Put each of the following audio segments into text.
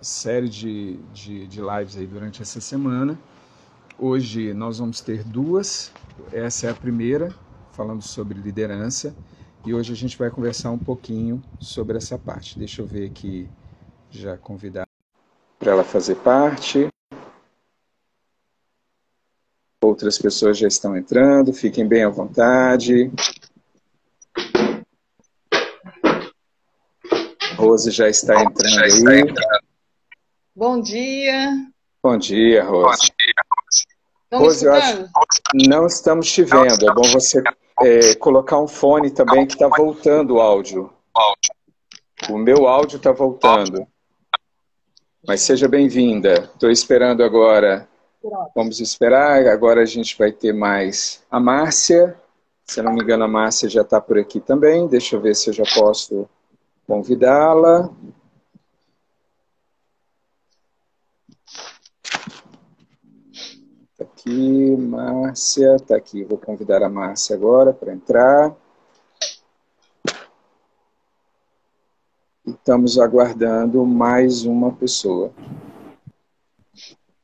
série de lives aí durante essa semana. Hoje nós vamos ter duas. Essa é a primeira, falando sobre liderança. E hoje a gente vai conversar um pouquinho sobre essa parte. Deixa eu ver aqui, já convidar para ela fazer parte. Outras pessoas já estão entrando, fiquem bem à vontade. Rose já está entrando aí. Bom dia. Bom dia, Rose. Estão me Rose, eu acho escutando? que não estamos te vendo. É bom você colocar um fone também que está voltando o áudio. O meu áudio está voltando. Mas seja bem-vinda. Estou esperando agora. Vamos esperar. Agora a gente vai ter mais a Márcia. Se eu não me engano, a Márcia já está por aqui também. Deixa eu ver se eu já posso convidá-la. Está aqui, Márcia. Está aqui. Vou convidar a Márcia agora para entrar. Estamos aguardando mais uma pessoa,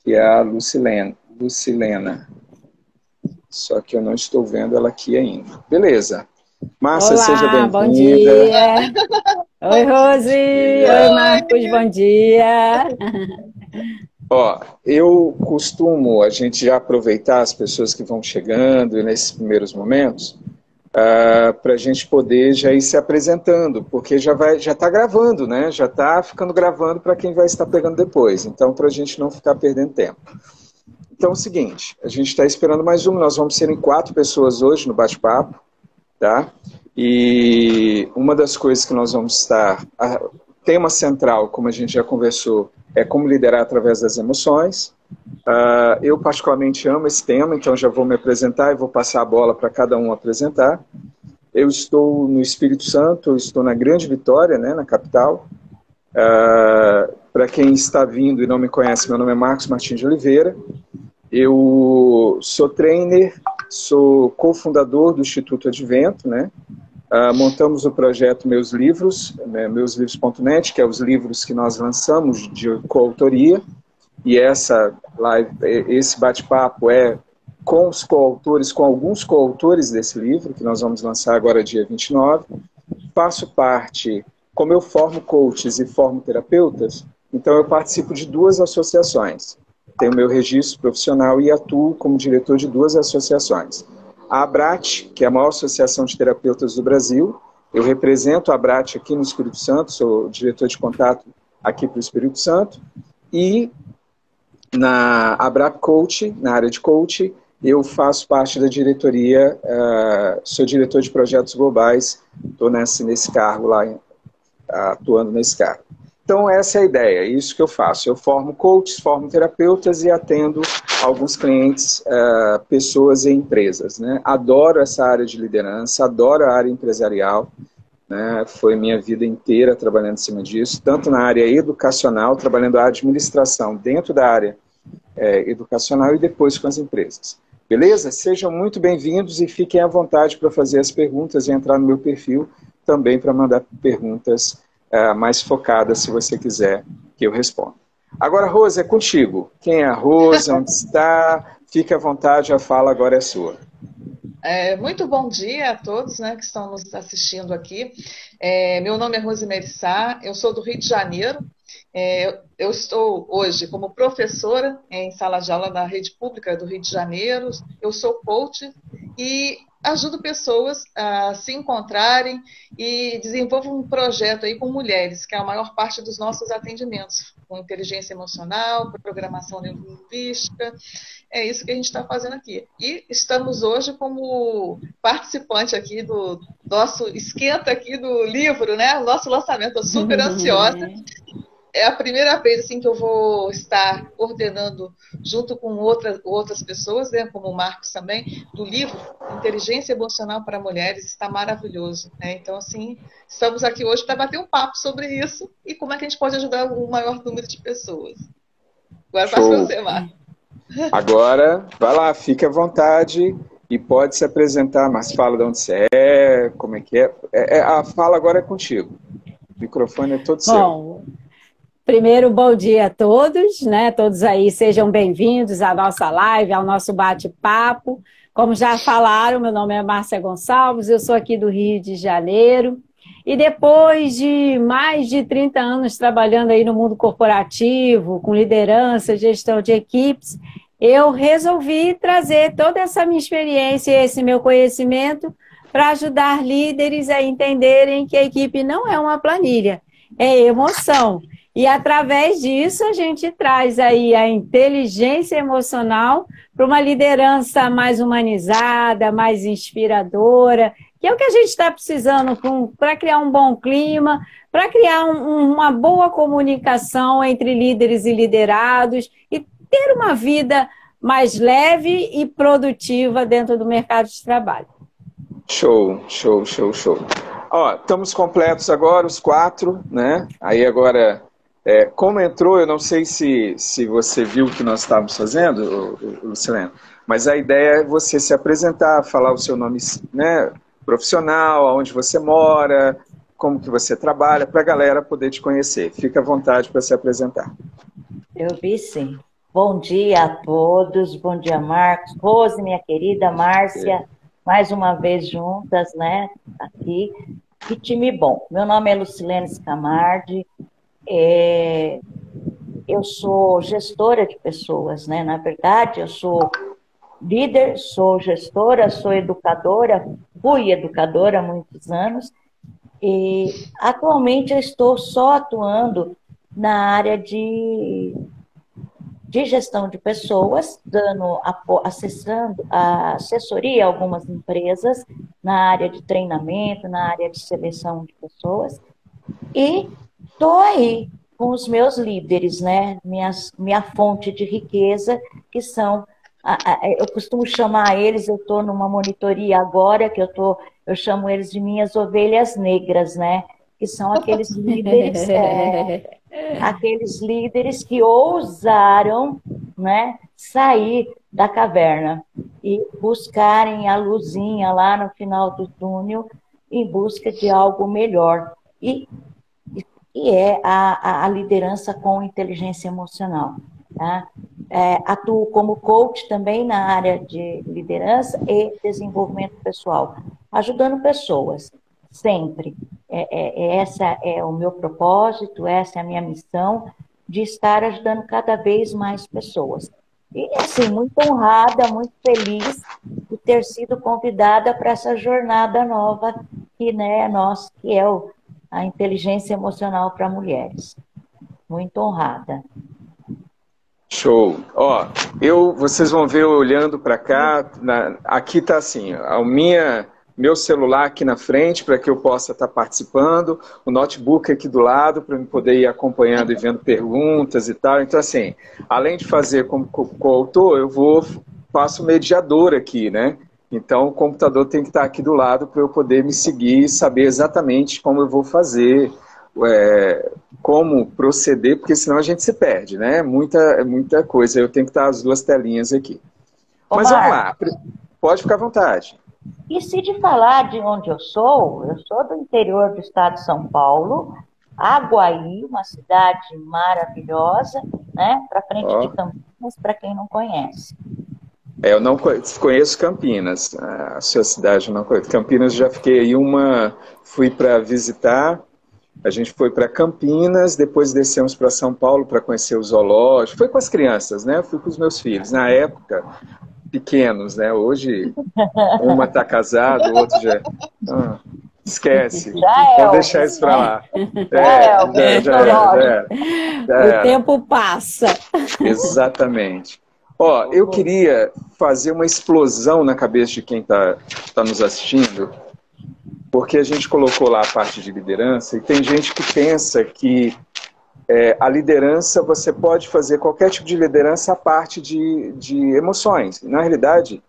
que é a Lucilena. Só que eu não estou vendo ela aqui ainda. Beleza. Márcia, Olá, seja bem-vinda. bom dia. Oi, Rose. Oi, Marcos, bom dia. Ó, eu costumo, a gente já aproveitar as pessoas que vão chegando nesses primeiros momentos, para a gente poder já ir se apresentando, porque já está gravando, né? Já está ficando gravando para quem vai estar pegando depois. Então, para a gente não ficar perdendo tempo. Então é o seguinte, a gente está esperando mais uma, nós vamos ser em 4 pessoas hoje no bate-papo, tá? E uma das coisas que nós vamos estar... tema central, como a gente já conversou, é como liderar através das emoções. Eu particularmente amo esse tema, então já vou me apresentar e vou passar a bola para cada um apresentar. Eu estou no Espírito Santo, eu estou na Grande Vitória, né, na capital. Para quem está vindo e não me conhece, meu nome é Marcos Martins de Oliveira. Eu sou trainer, sou cofundador do Instituto Advento, né? Montamos o projeto Meus Livros, né, meuslivros.net, que é os livros que nós lançamos de coautoria, e esse bate-papo é com os coautores, com alguns coautores desse livro, que nós vamos lançar agora dia 29. Faço parte, como eu formo coaches e formo terapeutas, então eu participo de 2 associações. Tenho meu registro profissional e atuo como diretor de 2 associações. A ABRAT, que é a maior associação de terapeutas do Brasil, eu represento a ABRAT aqui no Espírito Santo, sou diretor de contato aqui para o Espírito Santo, e na ABRAP Coach, na área de coach, eu faço parte da diretoria, sou diretor de projetos globais, estou nesse cargo lá, atuando nesse cargo. Então, essa é a ideia, é isso que eu faço. Eu formo coaches, formo terapeutas e atendo alguns clientes, pessoas e empresas, né? Adoro essa área de liderança, adoro a área empresarial, né? Foi minha vida inteira trabalhando em cima disso, tanto na área educacional, trabalhando a administração dentro da área educacional e depois com as empresas. Beleza? Sejam muito bem-vindos e fiquem à vontade para fazer as perguntas e entrar no meu perfil também para mandar perguntas mais focadas, se você quiser que eu responda. Agora, Rose, é contigo. Quem é a Rose? Onde está? Fique à vontade, a fala agora é sua. Muito bom dia a todos, né, que estão nos assistindo aqui. Meu nome é Rosemary Sá, eu sou do Rio de Janeiro. Eu estou hoje como professora em sala de aula da rede pública do Rio de Janeiro. Eu sou coach e ajudo pessoas a se encontrarem e desenvolvo um projeto aí com mulheres, que é a maior parte dos nossos atendimentos, com inteligência emocional, programação neurolinguística. É isso que a gente está fazendo aqui. E estamos hoje como participante aqui do nosso esquenta aqui do livro, né? O nosso lançamento. Estou super ansiosa. É a primeira vez assim, que eu vou estar coordenando, junto com outras pessoas, né, como o Marcos também, do livro Inteligência Emocional para Mulheres. Está maravilhoso, né? Então, assim, estamos aqui hoje para bater um papo sobre isso e como é que a gente pode ajudar o maior número de pessoas. Agora passo para você, Marcos. Agora, vai lá, fique à vontade e pode se apresentar, mas fala de onde você é, como é que é. A fala agora é contigo. O microfone é todo seu. Bom, Primeiro, bom dia a todos, né? Todos aí sejam bem-vindos à nossa live, ao nosso bate-papo. Como já falaram, meu nome é Márcia Gonçalves, eu sou aqui do Rio de Janeiro. E depois de mais de 30 anos trabalhando aí no mundo corporativo, com liderança, gestão de equipes, eu resolvi trazer toda essa minha experiência e esse meu conhecimento para ajudar líderes a entenderem que a equipe não é uma planilha, é emoção. E através disso a gente traz aí a inteligência emocional para uma liderança mais humanizada, mais inspiradora, que é o que a gente está precisando para criar um bom clima, para criar uma boa comunicação entre líderes e liderados e ter uma vida mais leve e produtiva dentro do mercado de trabalho. Show, show, show, show. Ó, estamos completos agora, os 4, né? Aí agora... como entrou, eu não sei se você viu o que nós estávamos fazendo, Lucilene, mas a ideia é você se apresentar, falar o seu nome, né, profissional, onde você mora, como que você trabalha, para a galera poder te conhecer. Fica à vontade para se apresentar. Eu vi sim. Bom dia a todos, bom dia Marcos, Rose, minha querida, Márcia, mais uma vez juntas, né, aqui. Que time bom. Meu nome é Lucilene Scamardi. Eu sou gestora de pessoas, né? Na verdade, eu sou líder, sou gestora, sou educadora, fui educadora há muitos anos e atualmente eu estou só atuando na área de gestão de pessoas, acessando a assessoria a algumas empresas na área de treinamento, na área de seleção de pessoas e estou aí com os meus líderes, né? Minha fonte de riqueza, que são, eu costumo chamar eles, eu estou numa monitoria agora, que eu chamo eles de minhas ovelhas negras, né? Que são aqueles líderes que ousaram, né, sair da caverna e buscarem a luzinha lá no final do túnel em busca de algo melhor. E é a liderança com inteligência emocional. Tá? Atuo como coach também na área de liderança e desenvolvimento pessoal, ajudando pessoas, sempre. Esse é o meu propósito, essa é a minha missão, de estar ajudando cada vez mais pessoas. E, assim, muito honrada, muito feliz de ter sido convidada para essa jornada nova que, né, que é a inteligência emocional para mulheres. Muito honrada. Show. Ó, vocês vão ver olhando para cá, aqui está assim, meu celular aqui na frente para que eu possa estar participando, o notebook aqui do lado para eu poder ir acompanhando e vendo perguntas e tal. Então, assim, além de fazer como coautor, faço mediador aqui, né? Então, o computador tem que estar aqui do lado para eu poder me seguir e saber exatamente como eu vou fazer, como proceder, porque senão a gente se perde, né? Muita coisa. Eu tenho que estar as 2 telinhas aqui. Mas vamos lá. Pode ficar à vontade. E se de falar de onde eu sou do interior do estado de São Paulo, Aguaí, uma cidade maravilhosa, né? Para frente de Campinas, para quem não conhece. Eu não conheço Campinas, a sua cidade eu não conheço. Campinas já fiquei aí fui para visitar, a gente foi para Campinas, depois descemos para São Paulo para conhecer o zoológico, foi com as crianças, né? Fui com os meus filhos, na época, pequenos, né? Hoje, uma está casada, o outro já... esquece, vamos deixar isso para lá. O tempo passa. Exatamente. Ó, eu queria fazer uma explosão na cabeça de quem tá nos assistindo, porque a gente colocou lá a parte de liderança e tem gente que pensa que a liderança, você pode fazer qualquer tipo de liderança a parte de emoções. Na realidade,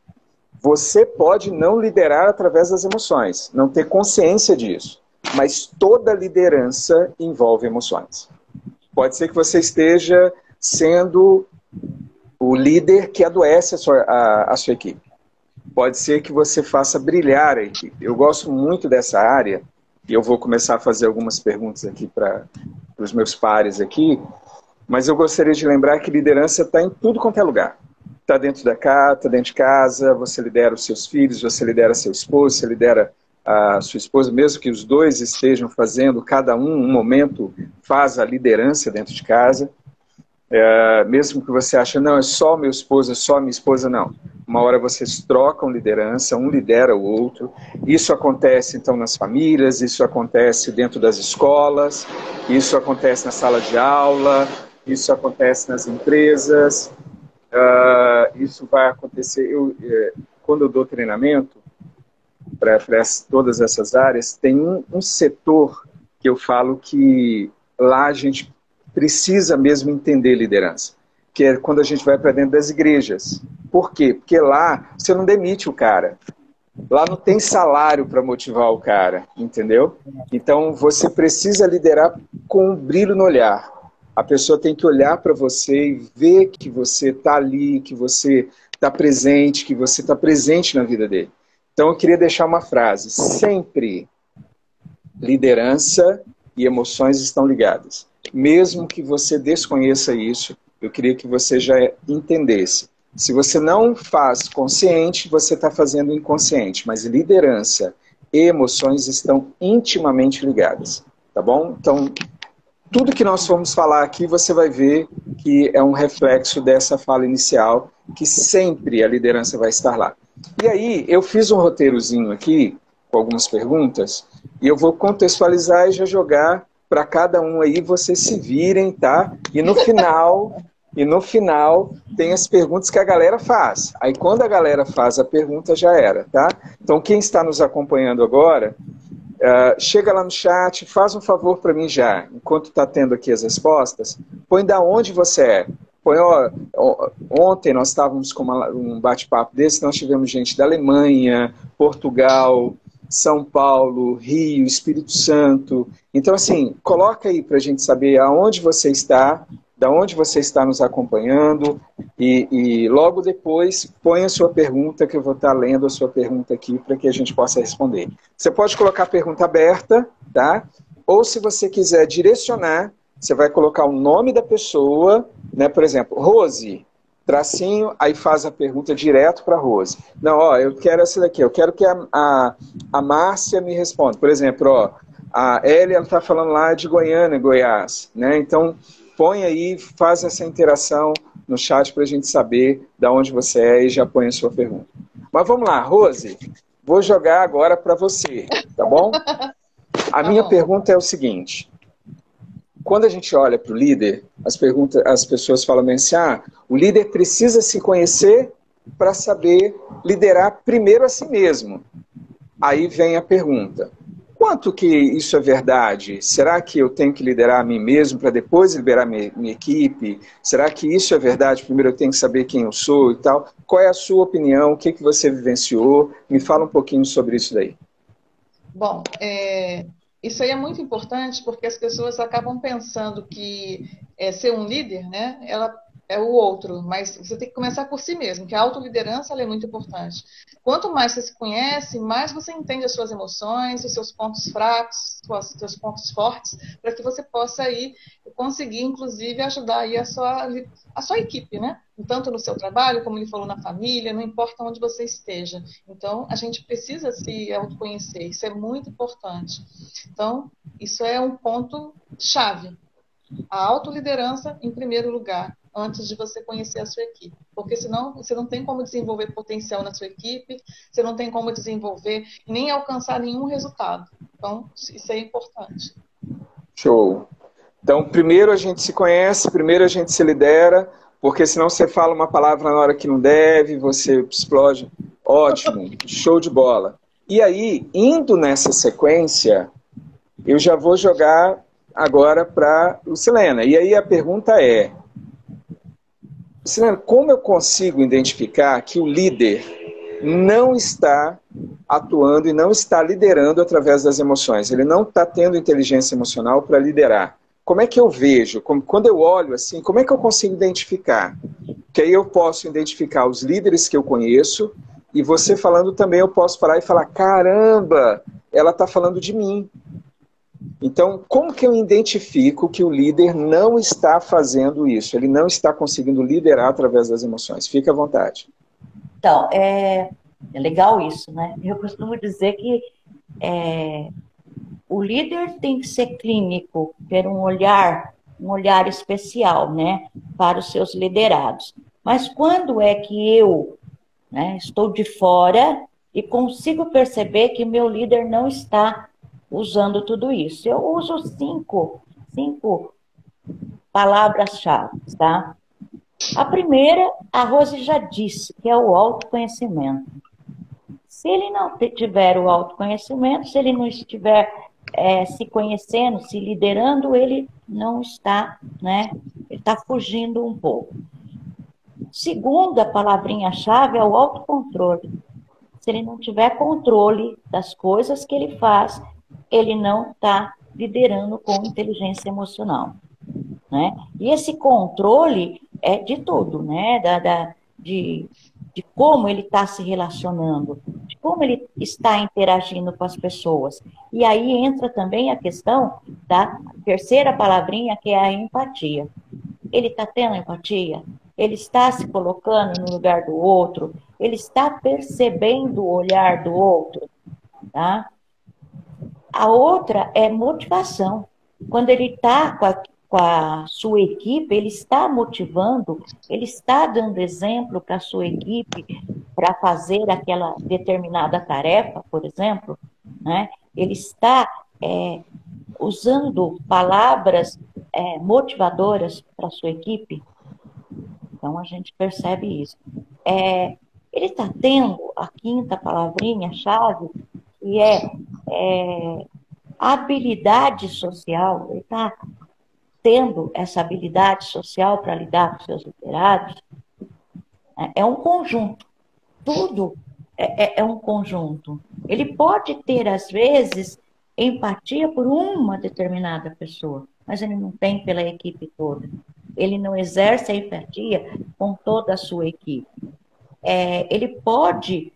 você pode não liderar através das emoções, não ter consciência disso, mas toda liderança envolve emoções. Pode ser que você esteja sendo o líder que adoece a sua equipe. Pode ser que você faça brilhar a equipe. Eu gosto muito dessa área e eu vou começar a fazer algumas perguntas aqui para os meus pares aqui, mas eu gostaria de lembrar que liderança está em tudo quanto é lugar. Está dentro está dentro de casa, você lidera os seus filhos, você lidera seu esposo, você lidera a sua esposa, mesmo que os dois estejam fazendo, cada um momento faz a liderança dentro de casa. Mesmo que você ache, não, é só meu esposo, é só minha esposa, não. Uma hora vocês trocam liderança, um lidera o outro. Isso acontece, então, nas famílias, isso acontece dentro das escolas, isso acontece na sala de aula, isso acontece nas empresas, isso vai acontecer... quando eu dou treinamento para todas essas áreas, tem um setor que eu falo que lá a gente precisa mesmo entender liderança, que é quando a gente vai para dentro das igrejas. Por quê? Porque lá você não demite o cara. Lá não tem salário para motivar o cara, entendeu? Então você precisa liderar com um brilho no olhar. A pessoa tem que olhar para você e ver que você está ali, que você está presente, que você está presente na vida dele. Então eu queria deixar uma frase. Sempre liderança e emoções estão ligadas. Mesmo que você desconheça isso, eu queria que você já entendesse. Se você não faz consciente, você está fazendo inconsciente. Mas liderança e emoções estão intimamente ligadas. Tá bom? Então, tudo que nós formos falar aqui, você vai ver que é um reflexo dessa fala inicial, que sempre a liderança vai estar lá. E aí, eu fiz um roteirozinho aqui, com algumas perguntas, e eu vou contextualizar e já jogar para cada um aí, vocês se virem, tá? E no final tem as perguntas que a galera faz. Aí quando a galera faz a pergunta, já era, tá? Então quem está nos acompanhando agora, chega lá no chat, faz um favor para mim já, enquanto está tendo aqui as respostas, põe da onde você é. Põe, ontem nós estávamos com um bate-papo desse, nós tivemos gente da Alemanha, Portugal, São Paulo, Rio, Espírito Santo. Então, assim, coloca aí para a gente saber aonde você está, da onde você está nos acompanhando e logo depois põe a sua pergunta, que eu vou estar lendo a sua pergunta aqui para que a gente possa responder. Você pode colocar a pergunta aberta, tá? Ou se você quiser direcionar, você vai colocar o nome da pessoa, né? Por exemplo, Rose, tracinho, aí faz a pergunta direto para a Rose. Não, ó, eu quero essa daqui, eu quero que a Márcia me responda. Por exemplo, ó, a Elia está falando lá de Goiânia, Goiás, né? Então, põe aí, faz essa interação no chat para a gente saber de onde você é e já põe a sua pergunta. Mas vamos lá, Rose, vou jogar agora para você, tá bom? A minha pergunta é o seguinte: quando a gente olha para o líder, as pessoas falam assim, o líder precisa se conhecer para saber liderar primeiro a si mesmo. Aí vem a pergunta, quanto que isso é verdade? Será que eu tenho que liderar a mim mesmo para depois liderar minha equipe? Será que isso é verdade? Primeiro eu tenho que saber quem eu sou e tal. Qual é a sua opinião? O que você vivenciou? Me fala um pouquinho sobre isso daí. Bom, isso aí é muito importante porque as pessoas acabam pensando que ser um líder, né, ela é o outro, mas você tem que começar por si mesmo, que a autoliderança ela é muito importante. Quanto mais você se conhece, mais você entende as suas emoções, os seus pontos fracos, os seus pontos fortes, para que você possa aí conseguir, inclusive, ajudar aí a sua equipe, né? Tanto no seu trabalho, como ele falou, na família, não importa onde você esteja. Então, a gente precisa se autoconhecer, isso é muito importante. Então, isso é um ponto chave. A autoliderança em primeiro lugar, antes de você conhecer a sua equipe. Porque senão você não tem como desenvolver potencial na sua equipe, você não tem como desenvolver nem alcançar nenhum resultado. Então, isso é importante. Show. Então, primeiro a gente se conhece, primeiro a gente se lidera, porque senão você fala uma palavra na hora que não deve, você explode. Ótimo, show de bola. E aí, indo nessa sequência, eu já vou jogar agora para Lucilena. E aí a pergunta é, Lucilena, como eu consigo identificar que o líder não está atuando e não está liderando através das emoções? Ele não está tendo inteligência emocional para liderar. Como é que eu vejo? Quando eu olho assim, como é que eu consigo identificar? Que aí eu posso identificar os líderes que eu conheço e você falando também eu posso parar e falar, caramba, ela está falando de mim. Então, como que eu identifico que o líder não está fazendo isso? Ele não está conseguindo liderar através das emoções? Fique à vontade. Então, é legal isso, né? Eu costumo dizer que o líder tem que ser clínico, ter um olhar especial, né, para os seus liderados. Mas quando é que eu, né, estou de fora e consigo perceber que meu líder não está usando tudo isso? Eu uso cinco palavras-chave, tá? A primeira, a Rose já disse, que é o autoconhecimento. Se ele não tiver o autoconhecimento, se ele não estiver se conhecendo, se liderando, ele não está, né? Ele está fugindo um pouco. Segunda palavrinha-chave é o autocontrole. Se ele não tiver controle das coisas que ele faz, ele não está liderando com inteligência emocional, né? E esse controle é de tudo, né? De como ele está se relacionando, de como ele está interagindo com as pessoas. E aí entra também a questão da terceira palavrinha, que é a empatia. Ele está tendo empatia? Ele está se colocando no lugar do outro? Ele está percebendo o olhar do outro? Tá? A outra é motivação. Quando ele está com a sua equipe, ele está motivando, ele está dando exemplo para a sua equipe para fazer aquela determinada tarefa, por exemplo, né? Ele está usando palavras motivadoras para a sua equipe. Então, a gente percebe isso. Ele está tendo a quinta palavrinha-chave, que é habilidade social. Ele está tendo essa habilidade social para lidar com seus liderados. É um conjunto. Tudo é um conjunto. Ele pode ter, às vezes, empatia por uma determinada pessoa, mas ele não tem pela equipe toda. Ele não exerce a empatia com toda a sua equipe. Ele pode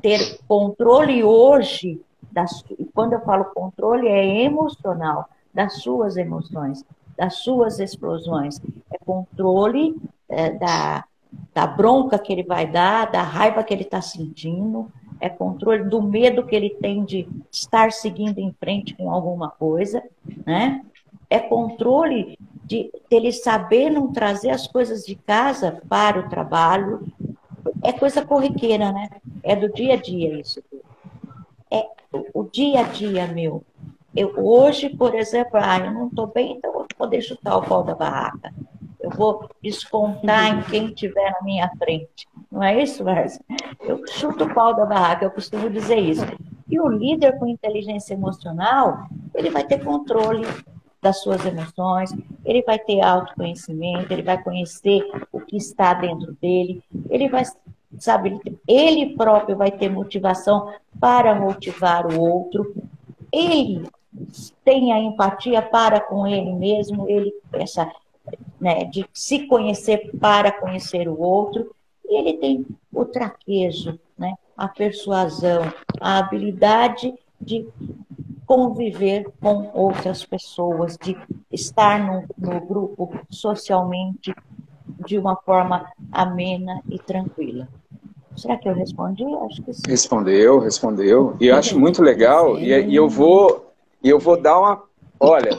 ter controle hoje, e quando eu falo controle, é emocional, das suas emoções, das suas explosões. É controle da bronca que ele vai dar, da raiva que ele está sentindo, é controle do medo que ele tem de estar seguindo em frente com alguma coisa, né? É controle de ele saber não trazer as coisas de casa para o trabalho. É coisa corriqueira, né? É do dia a dia isso. É o dia a dia meu. Hoje, por exemplo, eu não estou bem, então eu vou poder chutar o pau da barraca. Eu vou descontar em quem estiver na minha frente. Não é isso, Márcia? Eu chuto o pau da barraca, eu costumo dizer isso. E o líder com inteligência emocional, ele vai ter controle das suas emoções, ele vai ter autoconhecimento, ele vai conhecer o que está dentro dele, ele vai, sabe, ele próprio vai ter motivação para motivar o outro, ele tem a empatia para com ele mesmo, ele de se conhecer para conhecer o outro, e ele tem o traquejo, né, a persuasão, a habilidade de conviver com outras pessoas, de estar no grupo socialmente de uma forma amena e tranquila. Será que eu respondi? Acho que sim. Respondeu. E eu acho muito legal, e eu vou dar uma... Olha,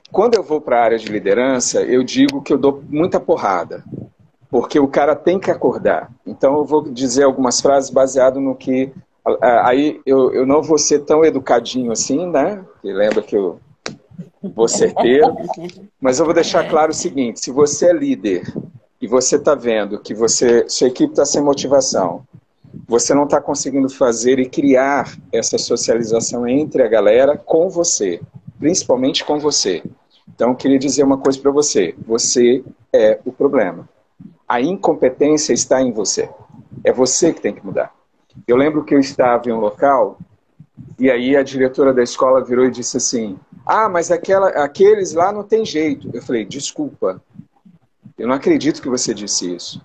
quando eu vou para a área de liderança, eu digo que eu dou muita porrada, porque o cara tem que acordar. Então eu vou dizer algumas frases baseado no que... Aí eu não vou ser tão educadinho assim, né? Porque lembra que eu vou certeiro. Mas eu vou deixar claro o seguinte, se você é líder e você está vendo que sua equipe está sem motivação, você não está conseguindo fazer e criar essa socialização entre a galera com você, principalmente com você. Então eu queria dizer uma coisa para você, você é o problema. A incompetência está em você. É você que tem que mudar. Eu lembro que eu estava em um local e aí a diretora da escola virou e disse assim, mas aqueles lá não tem jeito. Eu falei, desculpa, eu não acredito que você disse isso.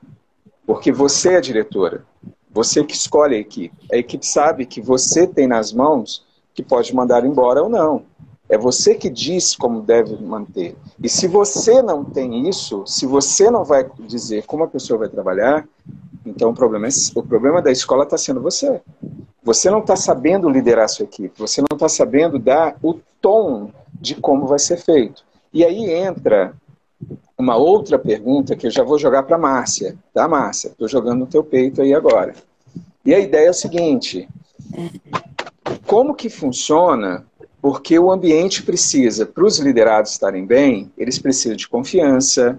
Porque você é a diretora, você que escolhe a equipe. A equipe sabe que você tem nas mãos que pode mandar embora ou não. É você que diz como deve manter. E se você não tem isso, se você não vai dizer como a pessoa vai trabalhar, então o problema da escola está sendo você. Você não está sabendo liderar a sua equipe, você não está sabendo dar o tom de como vai ser feito. E aí entra uma outra pergunta que eu já vou jogar para a Márcia. Tá, Márcia? Estou jogando no teu peito aí agora. E a ideia é o seguinte: como que funciona? Porque o ambiente precisa, para os liderados estarem bem, eles precisam de confiança,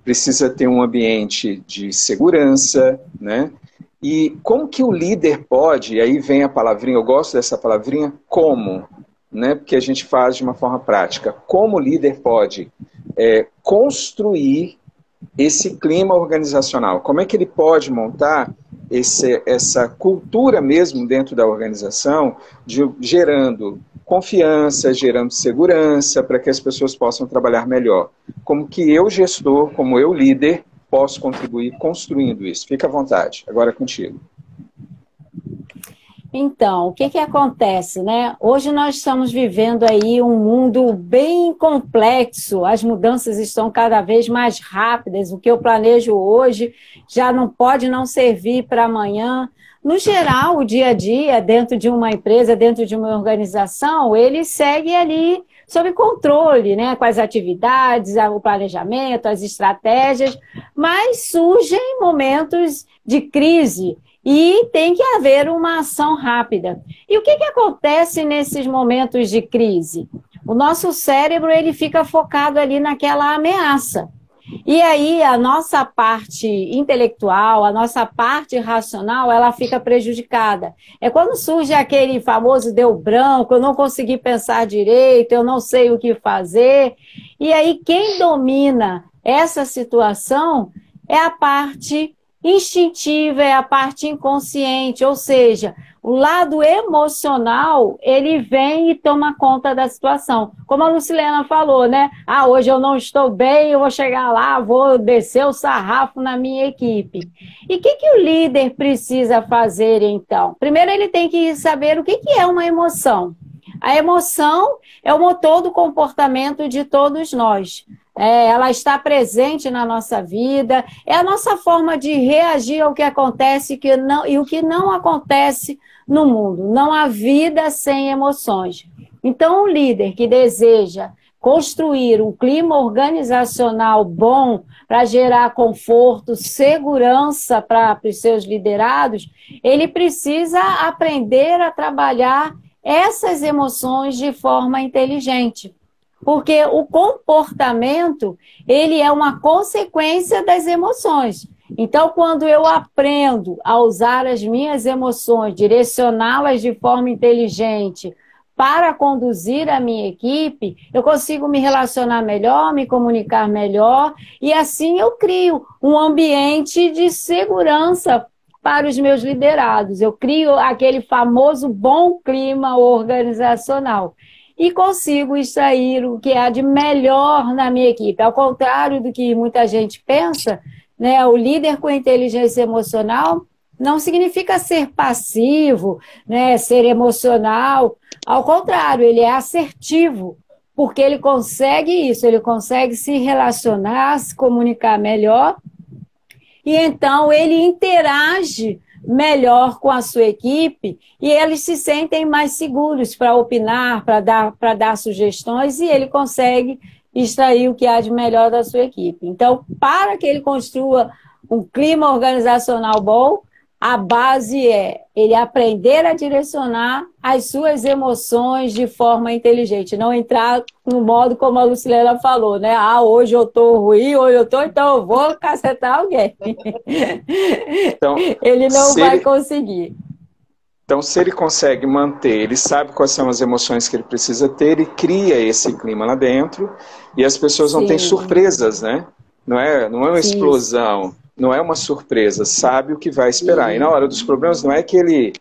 precisa ter um ambiente de segurança, né? E como que o líder pode, e aí vem a palavrinha, eu gosto dessa palavrinha, como, né? Porque a gente faz de uma forma prática. Como o líder pode construir esse clima organizacional? Como é que ele pode montar essa cultura mesmo dentro da organização, gerando confiança, gerando segurança, para que as pessoas possam trabalhar melhor? Como que eu, gestor, como eu, líder, posso contribuir construindo isso? Fica à vontade, agora é contigo. Então, o que que acontece, né? Hoje nós estamos vivendo aí um mundo bem complexo, as mudanças estão cada vez mais rápidas, o que eu planejo hoje já não pode não servir para amanhã. No geral, o dia a dia, dentro de uma empresa, dentro de uma organização, ele segue ali sob controle, né? Com as atividades, o planejamento, as estratégias, mas surgem momentos de crise, e tem que haver uma ação rápida. E o que que acontece nesses momentos de crise? O nosso cérebro ele fica focado ali naquela ameaça. E aí a nossa parte intelectual, a nossa parte racional, ela fica prejudicada. É quando surge aquele famoso deu branco, eu não consegui pensar direito, eu não sei o que fazer. E aí quem domina essa situação é a parte instintiva, é a parte inconsciente, ou seja, o lado emocional, ele vem e toma conta da situação. Como a Lucilena falou, né? Ah, hoje eu não estou bem, eu vou chegar lá, vou descer o sarrafo na minha equipe. E o que o líder precisa fazer, então? Primeiro, ele tem que saber o que é uma emoção. A emoção é o motor do comportamento de todos nós. Ela está presente na nossa vida, é a nossa forma de reagir ao que acontece e o que não acontece no mundo. Não há vida sem emoções. Então, o líder que deseja construir um clima organizacional bom para gerar conforto, segurança para os seus liderados, ele precisa aprender a trabalhar essas emoções de forma inteligente. Porque o comportamento, ele é uma consequência das emoções. Então, quando eu aprendo a usar as minhas emoções, direcioná-las de forma inteligente para conduzir a minha equipe, eu consigo me relacionar melhor, me comunicar melhor, e assim eu crio um ambiente de segurança para os meus liderados. Eu crio aquele famoso bom clima organizacional. E consigo extrair o que há de melhor na minha equipe. Ao contrário do que muita gente pensa, né, o líder com inteligência emocional não significa ser passivo, né, ser emocional. Ao contrário, ele é assertivo, porque ele consegue isso, ele consegue se relacionar, se comunicar melhor, e então ele interage melhor com a sua equipe e eles se sentem mais seguros para opinar, para dar sugestões, e ele consegue extrair o que há de melhor da sua equipe. Então, para que ele construa um clima organizacional bom, a base é ele aprender a direcionar as suas emoções de forma inteligente, não entrar no modo como a Lucilena falou, né? Ah, hoje eu estou ruim, hoje eu estou, então eu vou cacetar alguém. Então, ele não vai conseguir. Então, se ele consegue manter, ele sabe quais são as emoções que ele precisa ter, ele cria esse clima lá dentro, e as pessoas não têm surpresas, né? Não é uma explosão. Não é uma surpresa, sabe o que vai esperar. E na hora dos problemas não é que ele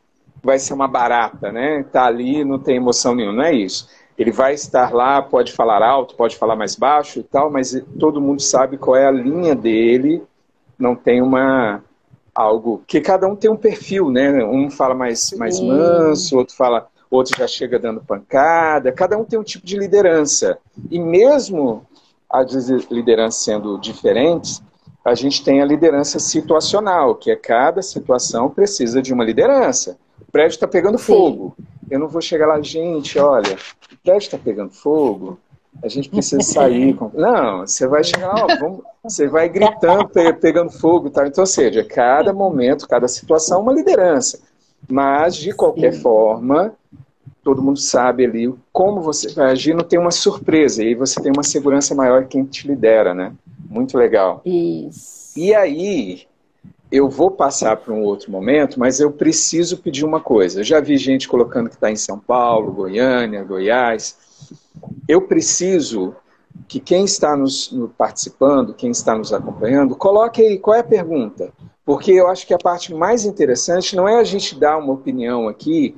vai ser uma barata, né? Tá ali, não tem emoção nenhuma, não é isso. Ele vai estar lá, pode falar alto, pode falar mais baixo e tal, mas todo mundo sabe qual é a linha dele, não tem algo... Que cada um tem um perfil, né? Um fala mais manso, outro fala outro já chega dando pancada, cada um tem um tipo de liderança. E mesmo as lideranças sendo diferentes, a gente tem a liderança situacional, que é cada situação precisa de uma liderança. O prédio está pegando fogo. Eu não vou chegar lá, gente, olha, o prédio está pegando fogo, a gente precisa sair. Não, você vai chegar lá, ó, você vai gritando, pegando fogo. Tá? Então, ou seja, cada momento, cada situação é uma liderança. Mas, de qualquer forma, todo mundo sabe ali como você vai agir, não tem uma surpresa. E aí você tem uma segurança maior quem te lidera, né? Muito legal. Isso. E aí, eu vou passar para um outro momento, mas eu preciso pedir uma coisa. Eu já vi gente colocando que está em São Paulo, Goiânia, Goiás. Eu preciso que quem está participando, quem está nos acompanhando, coloque aí qual é a pergunta. Porque eu acho que a parte mais interessante não é a gente dar uma opinião aqui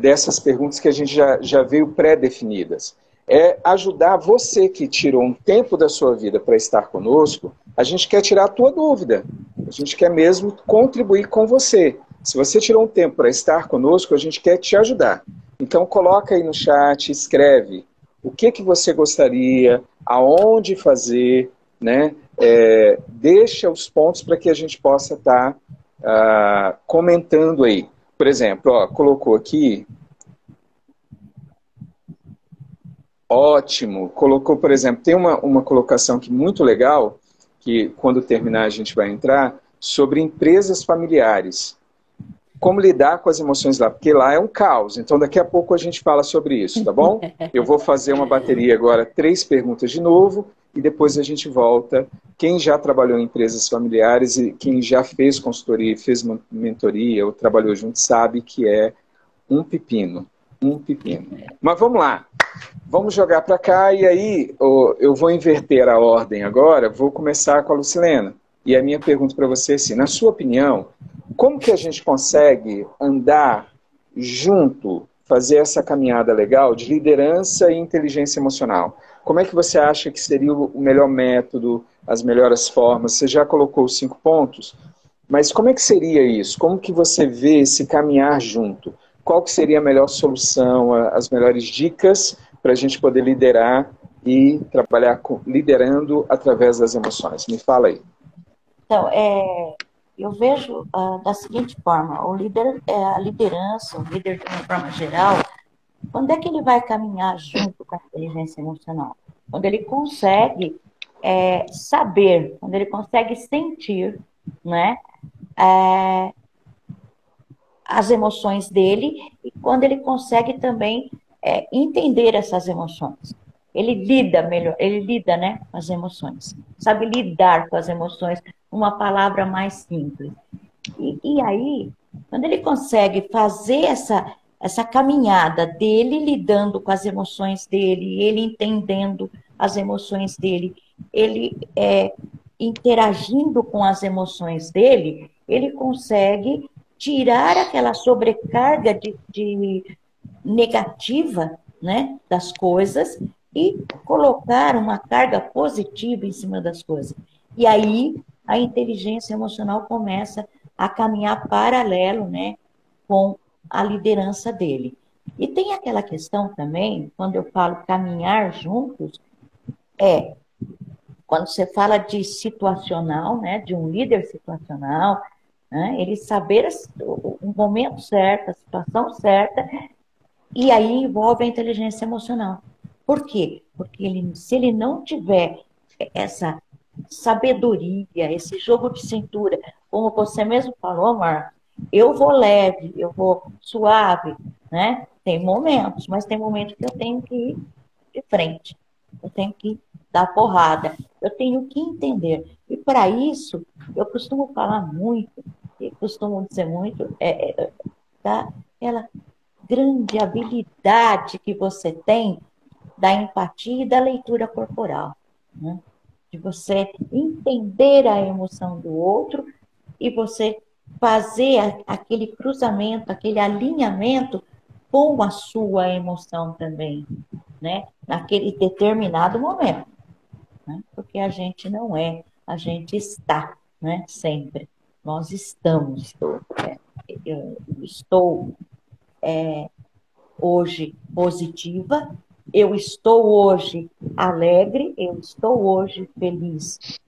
dessas perguntas que a gente já veio pré-definidas. É ajudar você que tirou um tempo da sua vida para estar conosco, a gente quer tirar a tua dúvida. A gente quer mesmo contribuir com você. Se você tirou um tempo para estar conosco, a gente quer te ajudar. Então coloca aí no chat, escreve o que você gostaria, aonde fazer, né? Deixa os pontos para que a gente possa estar comentando aí. Por exemplo, ó, colocou aqui. Ótimo. Colocou, por exemplo, tem uma colocação aqui muito legal, que quando terminar a gente vai entrar, sobre empresas familiares. Como lidar com as emoções lá, porque lá é um caos. Então daqui a pouco a gente fala sobre isso, tá bom? Eu vou fazer uma bateria agora, 3 perguntas de novo, e depois a gente volta. Quem já trabalhou em empresas familiares e quem já fez consultoria, fez mentoria ou trabalhou junto, sabe que é um pepino. Um pepino. Mas vamos lá. Vamos jogar para cá e aí eu vou inverter a ordem agora, vou começar com a Lucilena. E a minha pergunta para você é assim, na sua opinião, como que a gente consegue andar junto, fazer essa caminhada legal de liderança e inteligência emocional? Como é que você acha que seria o melhor método, as melhores formas? Você já colocou os 5 pontos, mas como é que seria isso? Como que você vê esse caminhar junto? Qual que seria a melhor solução, as melhores dicas para a gente poder liderar e trabalhar liderando através das emoções? Me fala aí. Então, eu vejo da seguinte forma, a liderança, o líder de uma forma geral, quando é que ele vai caminhar junto com a inteligência emocional? Quando ele consegue saber, quando ele consegue sentir, né, as emoções dele e quando ele consegue também entender essas emoções. Ele lida melhor, ele lida, né, com as emoções, sabe lidar com as emoções, uma palavra mais simples. E aí, quando ele consegue fazer essa caminhada dele lidando com as emoções dele, ele entendendo as emoções dele, ele interagindo com as emoções dele, ele consegue tirar aquela sobrecarga de negativa, né, das coisas e colocar uma carga positiva em cima das coisas. E aí a inteligência emocional começa a caminhar paralelo, né, com a liderança dele. E tem aquela questão também, quando eu falo caminhar juntos, quando você fala de situacional, né, de um líder situacional, né, ele saber o momento certo, a situação certa, e aí envolve a inteligência emocional. Por quê? Porque se ele não tiver essa sabedoria, esse jogo de cintura, como você mesmo falou, Marcos, eu vou leve, eu vou suave, né? Tem momentos, mas tem momentos que eu tenho que ir de frente, eu tenho que dar porrada, eu tenho que entender. E para isso, eu costumo falar muito, e costumo dizer muito, daquela grande habilidade que você tem da empatia e da leitura corporal, né? De você entender a emoção do outro e você fazer aquele cruzamento, aquele alinhamento com a sua emoção também, né? Naquele determinado momento, né? Porque a gente não a gente está, né? Sempre. Nós estamos. Eu estou hoje positiva, eu estou hoje alegre, eu estou hoje feliz.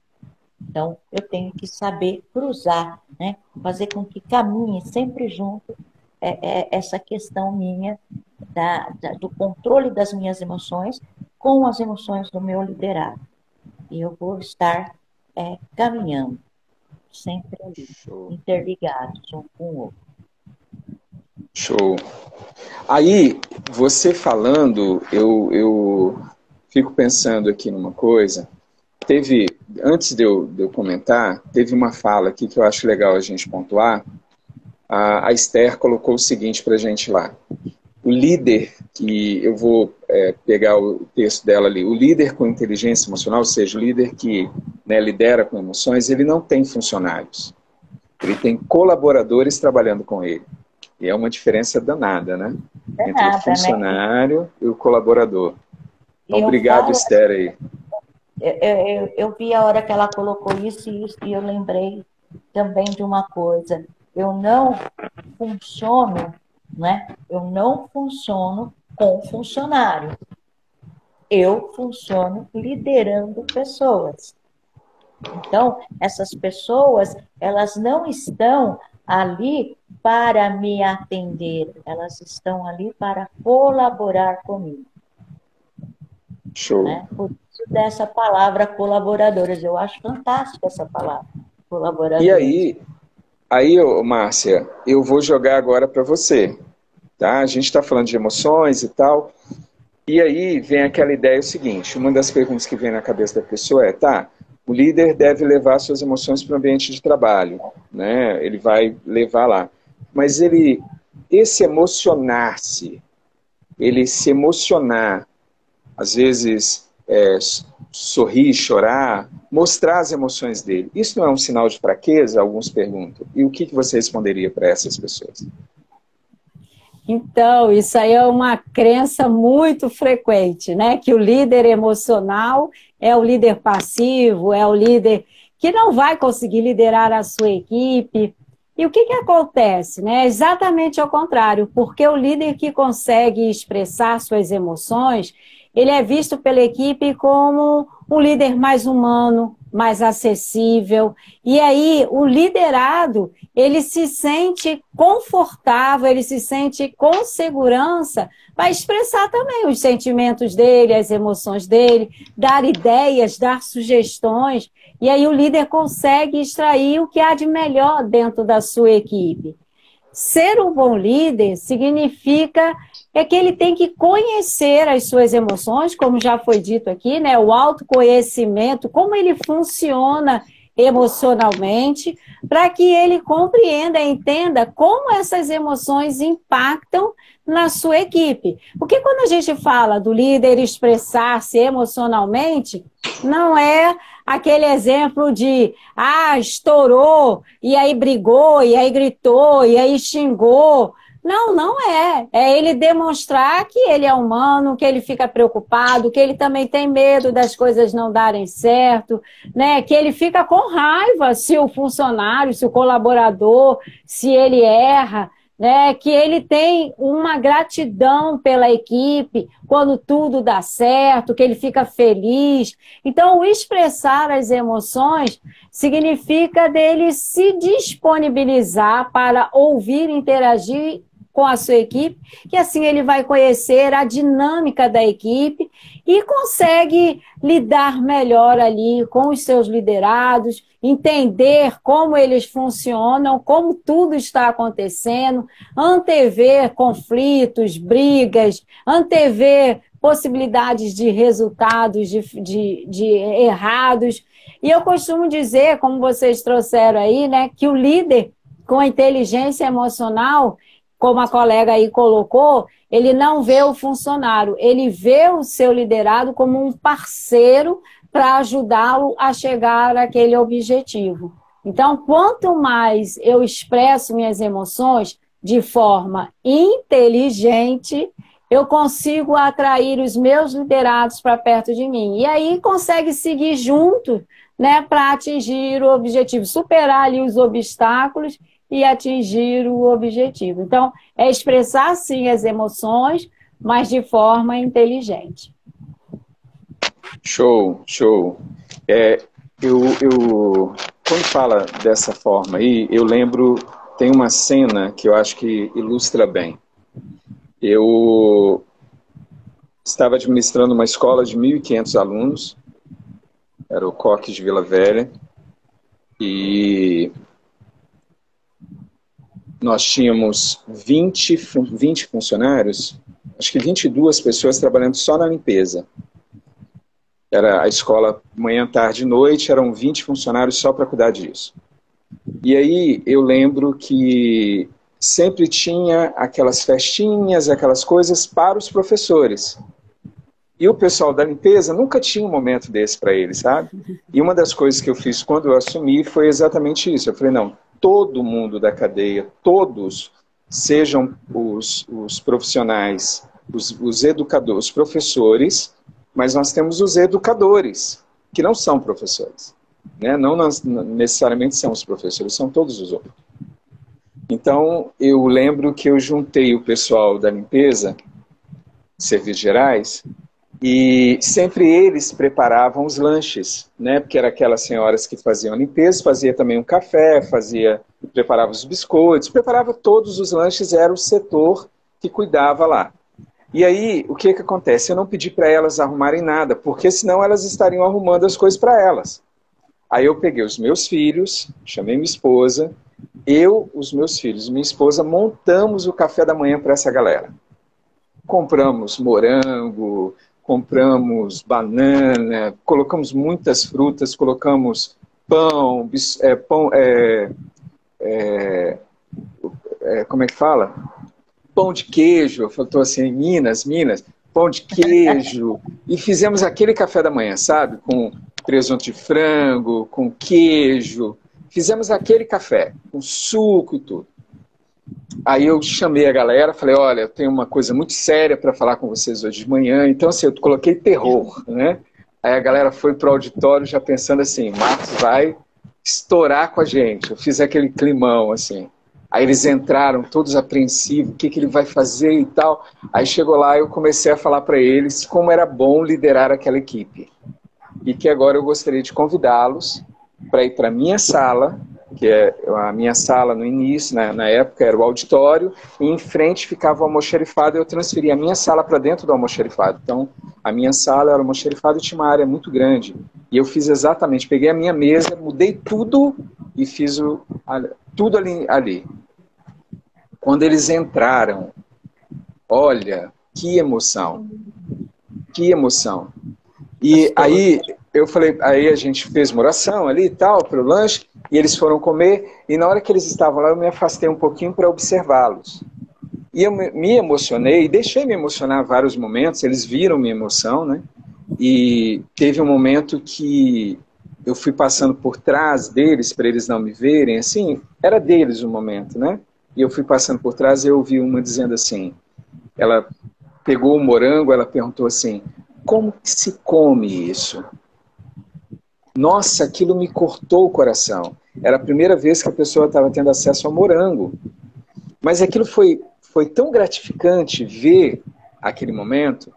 Então, eu tenho que saber cruzar, né? Fazer com que caminhe sempre junto essa questão minha do controle das minhas emoções com as emoções do meu liderado. E eu vou estar caminhando, sempre ali, interligados um com o outro. Show. Aí, você falando, eu fico pensando aqui numa coisa. Antes de eu comentar, teve uma fala aqui que eu acho legal a gente pontuar. A Esther colocou o seguinte para a gente lá. O líder, que eu vou pegar o texto dela ali, o líder com inteligência emocional, ou seja, o líder que, né, lidera com emoções, ele não tem funcionários. Ele tem colaboradores trabalhando com ele. E é uma diferença danada, né? Entre o funcionário, né, e o colaborador. Então, obrigado, Esther, aí. Eu vi a hora que ela colocou isso e eu lembrei também de uma coisa. Eu não funciono, né? Eu não funciono com funcionário. Eu funciono liderando pessoas. Então, essas pessoas, elas não estão ali para me atender, elas estão ali para colaborar comigo. Show. Né? Por isso dessa palavra colaboradores, eu acho fantástica essa palavra, colaboradores. E aí, Márcia, eu vou jogar agora para você, tá? A gente está falando de emoções e tal, e aí vem aquela ideia seguinte, uma das perguntas que vem na cabeça da pessoa é, tá, o líder deve levar suas emoções para o ambiente de trabalho, né? Ele vai levar lá. Mas esse emocionar-se, ele se emocionar, às vezes sorrir, chorar, mostrar as emoções dele, isso não é um sinal de fraqueza? Alguns perguntam. E o que você responderia para essas pessoas? Então, isso aí é uma crença muito frequente, né? Que o líder emocional é o líder passivo, é o líder que não vai conseguir liderar a sua equipe. E o que acontece, né? Exatamente ao contrário, porque o líder que consegue expressar suas emoções, ele é visto pela equipe como um líder mais humano, mais acessível. E aí, o liderado, ele se sente confortável, ele se sente com segurança para expressar também os sentimentos dele, as emoções dele, dar ideias, dar sugestões. E aí o líder consegue extrair o que há de melhor dentro da sua equipe. Ser um bom líder significa que ele tem que conhecer as suas emoções, como já foi dito aqui, né? O autoconhecimento, como ele funciona emocionalmente, para que ele compreenda e entenda como essas emoções impactam na sua equipe. Porque quando a gente fala do líder expressar-se emocionalmente, não é aquele exemplo de, estourou, e aí brigou, e aí gritou, e aí xingou. Não, não é. É ele demonstrar que ele é humano, que ele fica preocupado, que ele também tem medo das coisas não darem certo, né? Que ele fica com raiva se o funcionário, se o colaborador, se ele erra, né? Que ele tem uma gratidão pela equipe quando tudo dá certo, que ele fica feliz. Então, o expressar as emoções significa dele se disponibilizar para ouvir e interagir com a sua equipe, que assim ele vai conhecer a dinâmica da equipe e consegue lidar melhor ali com os seus liderados, entender como eles funcionam, como tudo está acontecendo, antever conflitos, brigas, antever possibilidades de resultados de errados. E eu costumo dizer, como vocês trouxeram aí, né, que o líder com inteligência emocional, como a colega aí colocou, ele não vê o funcionário, ele vê o seu liderado como um parceiro para ajudá-lo a chegar àquele objetivo. Então, quanto mais eu expresso minhas emoções de forma inteligente, eu consigo atrair os meus liderados para perto de mim. E aí consegue seguir junto, né, para atingir o objetivo, superar ali os obstáculos e atingir o objetivo. Então, é expressar, sim, as emoções, mas de forma inteligente. Show, show. Quando fala dessa forma aí, eu lembro, tem uma cena que eu acho que ilustra bem. Eu estava administrando uma escola de 1.500 alunos, era o Coque de Vila Velha, e nós tínhamos 20 funcionários, acho que 22 pessoas trabalhando só na limpeza. Era a escola manhã, tarde e noite, eram 20 funcionários só para cuidar disso. E aí eu lembro que sempre tinha aquelas festinhas, aquelas coisas para os professores. E o pessoal da limpeza nunca tinha um momento desse para eles, sabe? E uma das coisas que eu fiz quando eu assumi foi exatamente isso. Eu falei, não, todo mundo da cadeia, todos, sejam os profissionais, os educadores, os professores, mas nós temos os educadores, que não são professores. Né? Não necessariamente são os professores, são todos os outros. Então, eu lembro que eu juntei o pessoal da limpeza, serviços gerais, e sempre eles preparavam os lanches, né? Porque eram aquelas senhoras que faziam a limpeza, fazia também um café, preparava os biscoitos, preparava todos os lanches, era o setor que cuidava lá. E aí, o que acontece? Eu não pedi para elas arrumarem nada, porque senão elas estariam arrumando as coisas para elas. Aí eu peguei os meus filhos, chamei minha esposa, os meus filhos e minha esposa montamos o café da manhã para essa galera. Compramos morango, compramos banana, colocamos muitas frutas, colocamos pão, como é que fala? Pão de queijo, faltou assim, Minas, pão de queijo, e fizemos aquele café da manhã, sabe? Com presunto de frango, com queijo, fizemos aquele café, com suco e tudo. Aí eu chamei a galera, falei, olha, eu tenho uma coisa muito séria para falar com vocês hoje de manhã, então assim, eu coloquei terror, né? Aí a galera foi pro auditório já pensando assim, Marcos vai estourar com a gente, eu fiz aquele climão, assim. Aí eles entraram todos apreensivos, o que ele vai fazer e tal. Aí chegou lá, eu comecei a falar para eles como era bom liderar aquela equipe. E que agora eu gostaria de convidá-los para ir para a minha sala, que é a minha sala no início, na época era o auditório, e em frente ficava o almoxarifado, e eu transferi a minha sala para dentro do almoxarifado. Então, a minha sala era o almoxarifado e tinha uma área muito grande. E eu fiz exatamente, peguei a minha mesa, mudei tudo e fiz tudo ali. Quando eles entraram, olha, que emoção. Que emoção. E aí eu falei, aí a gente fez uma oração ali e tal, para o lanche, e eles foram comer, e na hora que eles estavam lá, eu me afastei um pouquinho para observá-los. E eu me emocionei, deixei me emocionar vários momentos, eles viram minha emoção, né? E teve um momento que eu fui passando por trás deles, para eles não me verem, assim, era deles o momento, né? E eu fui passando por trás e eu ouvi uma dizendo assim, ela pegou o morango, ela perguntou assim, como que se come isso? Nossa, aquilo me cortou o coração. Era a primeira vez que a pessoa estava tendo acesso ao morango. Mas aquilo foi tão gratificante ver aquele momento.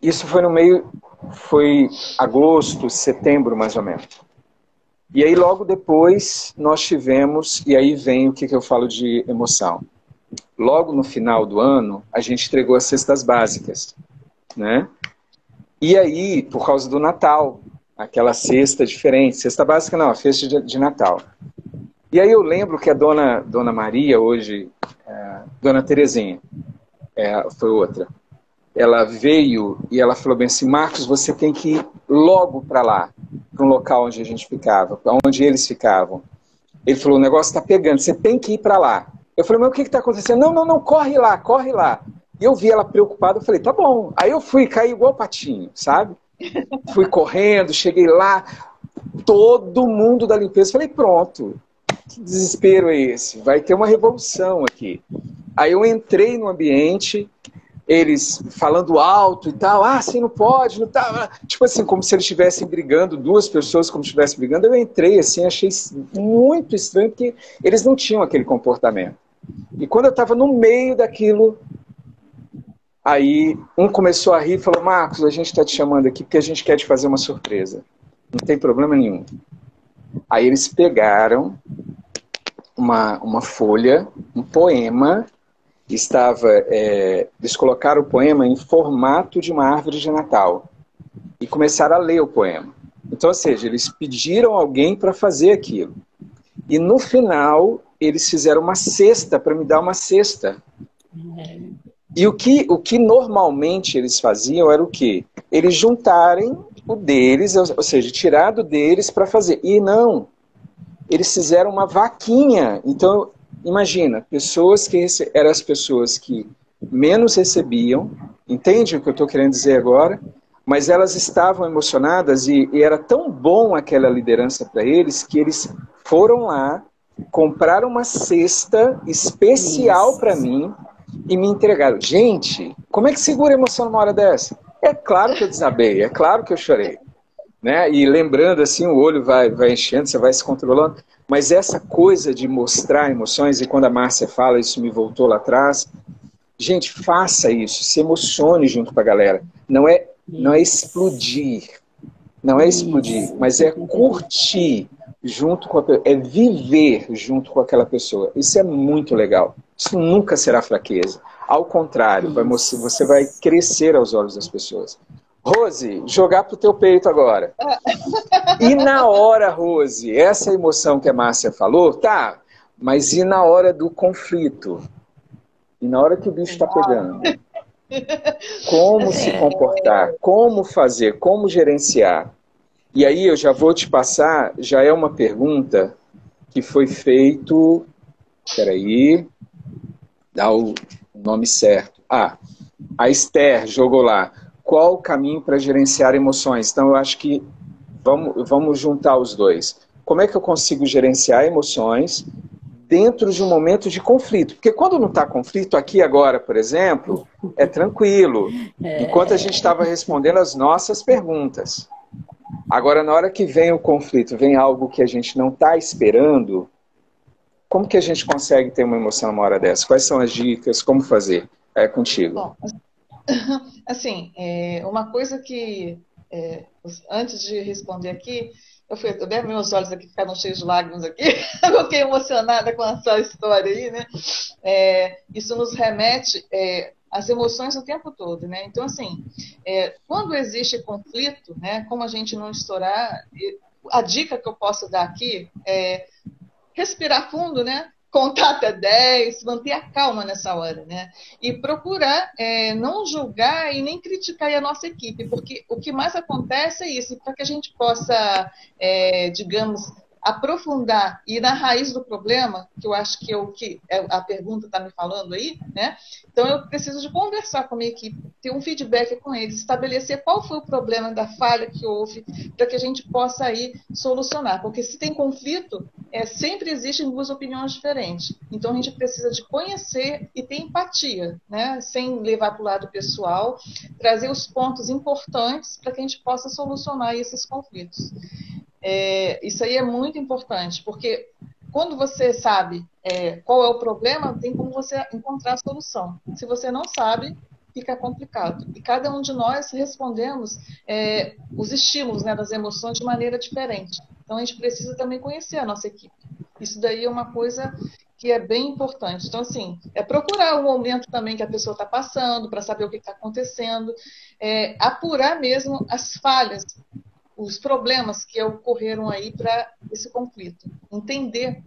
Isso foi agosto, setembro mais ou menos. E aí logo depois nós tivemos, e aí vem o que eu falo de emoção. Logo no final do ano, a gente entregou as cestas básicas, né? E aí, por causa do Natal, aquela cesta diferente, cesta básica não, a cesta de Natal. E aí eu lembro que a Dona Maria hoje, Dona Terezinha, foi outra, ela veio e ela falou bem assim, Marcos, você tem que ir logo para lá, para um local onde a gente ficava, onde eles ficavam. Ele falou, o negócio está pegando, você tem que ir para lá. Eu falei, mas o que está acontecendo? Não, corre lá, corre lá. E eu vi ela preocupada, eu falei, tá bom. Aí eu fui cair igual patinho, sabe? Fui correndo, cheguei lá, todo mundo da limpeza, falei, pronto, que desespero é esse? Vai ter uma revolução aqui. Aí eu entrei no ambiente, eles falando alto e tal, assim não pode, não tá. Tipo assim, como se eles estivessem brigando, duas pessoas como se estivessem brigando. Eu entrei assim, achei muito estranho, porque eles não tinham aquele comportamento. E quando eu estava no meio daquilo, aí um começou a rir e falou, Marcos, a gente está te chamando aqui porque a gente quer te fazer uma surpresa. Não tem problema nenhum. Aí eles pegaram uma folha, um poema, eles colocaram o poema em formato de uma árvore de Natal e começaram a ler o poema. Então, ou seja, eles pediram alguém para fazer aquilo. E no final, eles fizeram uma cesta, para me dar uma cesta. E o que normalmente eles faziam era o quê? Eles juntarem o deles, ou seja, tirar do deles para fazer. E não, eles fizeram uma vaquinha. Então, imagina, pessoas que eram as pessoas que menos recebiam, entende o que eu estou querendo dizer agora? Mas elas estavam emocionadas e era tão bom aquela liderança para eles que eles foram lá, compraram uma cesta especial para mim e me entregaram. Gente, como é que segura a emoção numa hora dessa? É claro que eu desabei, é claro que eu chorei. Né? E lembrando assim, o olho vai enchendo, você vai se controlando. Mas essa coisa de mostrar emoções, e quando a Márcia fala, isso me voltou lá atrás. Gente, faça isso, se emocione junto com a galera. Não é explodir, não é explodir, mas é curtir junto com a pessoa, é viver junto com aquela pessoa. Isso é muito legal. Isso nunca será fraqueza. Ao contrário, você vai crescer aos olhos das pessoas. Rose, jogar pro teu peito agora. E na hora, Rose, essa emoção que a Márcia falou, tá, mas e na hora do conflito? E na hora que o bicho está pegando? Como se comportar? Como fazer? Como gerenciar? E aí eu já vou te passar, já é uma pergunta que foi feito... Peraí, dá o nome certo. Ah, a Esther jogou lá. Qual o caminho para gerenciar emoções? Então eu acho que vamos juntar os dois. Como é que eu consigo gerenciar emoções dentro de um momento de conflito? Porque quando não está conflito, aqui agora, por exemplo, é tranquilo. Enquanto a gente estava respondendo as nossas perguntas. Agora, na hora que vem o conflito, vem algo que a gente não está esperando, como que a gente consegue ter uma emoção numa hora dessa? Quais são as dicas? Como fazer? É contigo. Bom, assim, uma coisa que, antes de responder aqui, meus olhos aqui ficaram cheios de lágrimas aqui, eu fiquei emocionada com a sua história aí, né? Isso nos remete às emoções o tempo todo, né? Então, assim, quando existe conflito, né, como a gente não estourar, a dica que eu posso dar aqui é respirar fundo, né? Contar até 10, manter a calma nessa hora, né? E procurar não julgar e nem criticar a nossa equipe, porque o que mais acontece é isso, para que a gente possa, digamos, aprofundar e ir na raiz do problema, que eu acho que a pergunta está me falando aí, né? Então eu preciso de conversar com a minha equipe, ter um feedback com eles, estabelecer qual foi o problema da falha que houve, para que a gente possa aí solucionar. Porque se tem conflito, sempre existem duas opiniões diferentes. Então a gente precisa de conhecer e ter empatia, né? Sem levar para o lado pessoal, trazer os pontos importantes para que a gente possa solucionar esses conflitos. Isso aí é muito importante, porque quando você sabe qual é o problema, tem como você encontrar a solução. Se você não sabe, fica complicado. E cada um de nós respondemos os estímulos, né, das emoções de maneira diferente. Então, a gente precisa também conhecer a nossa equipe. Isso daí é uma coisa que é bem importante. Então, assim, procurar o momento também que a pessoa está passando, para saber o que está acontecendo, apurar mesmo as falhas, os problemas que ocorreram aí para esse conflito. Entender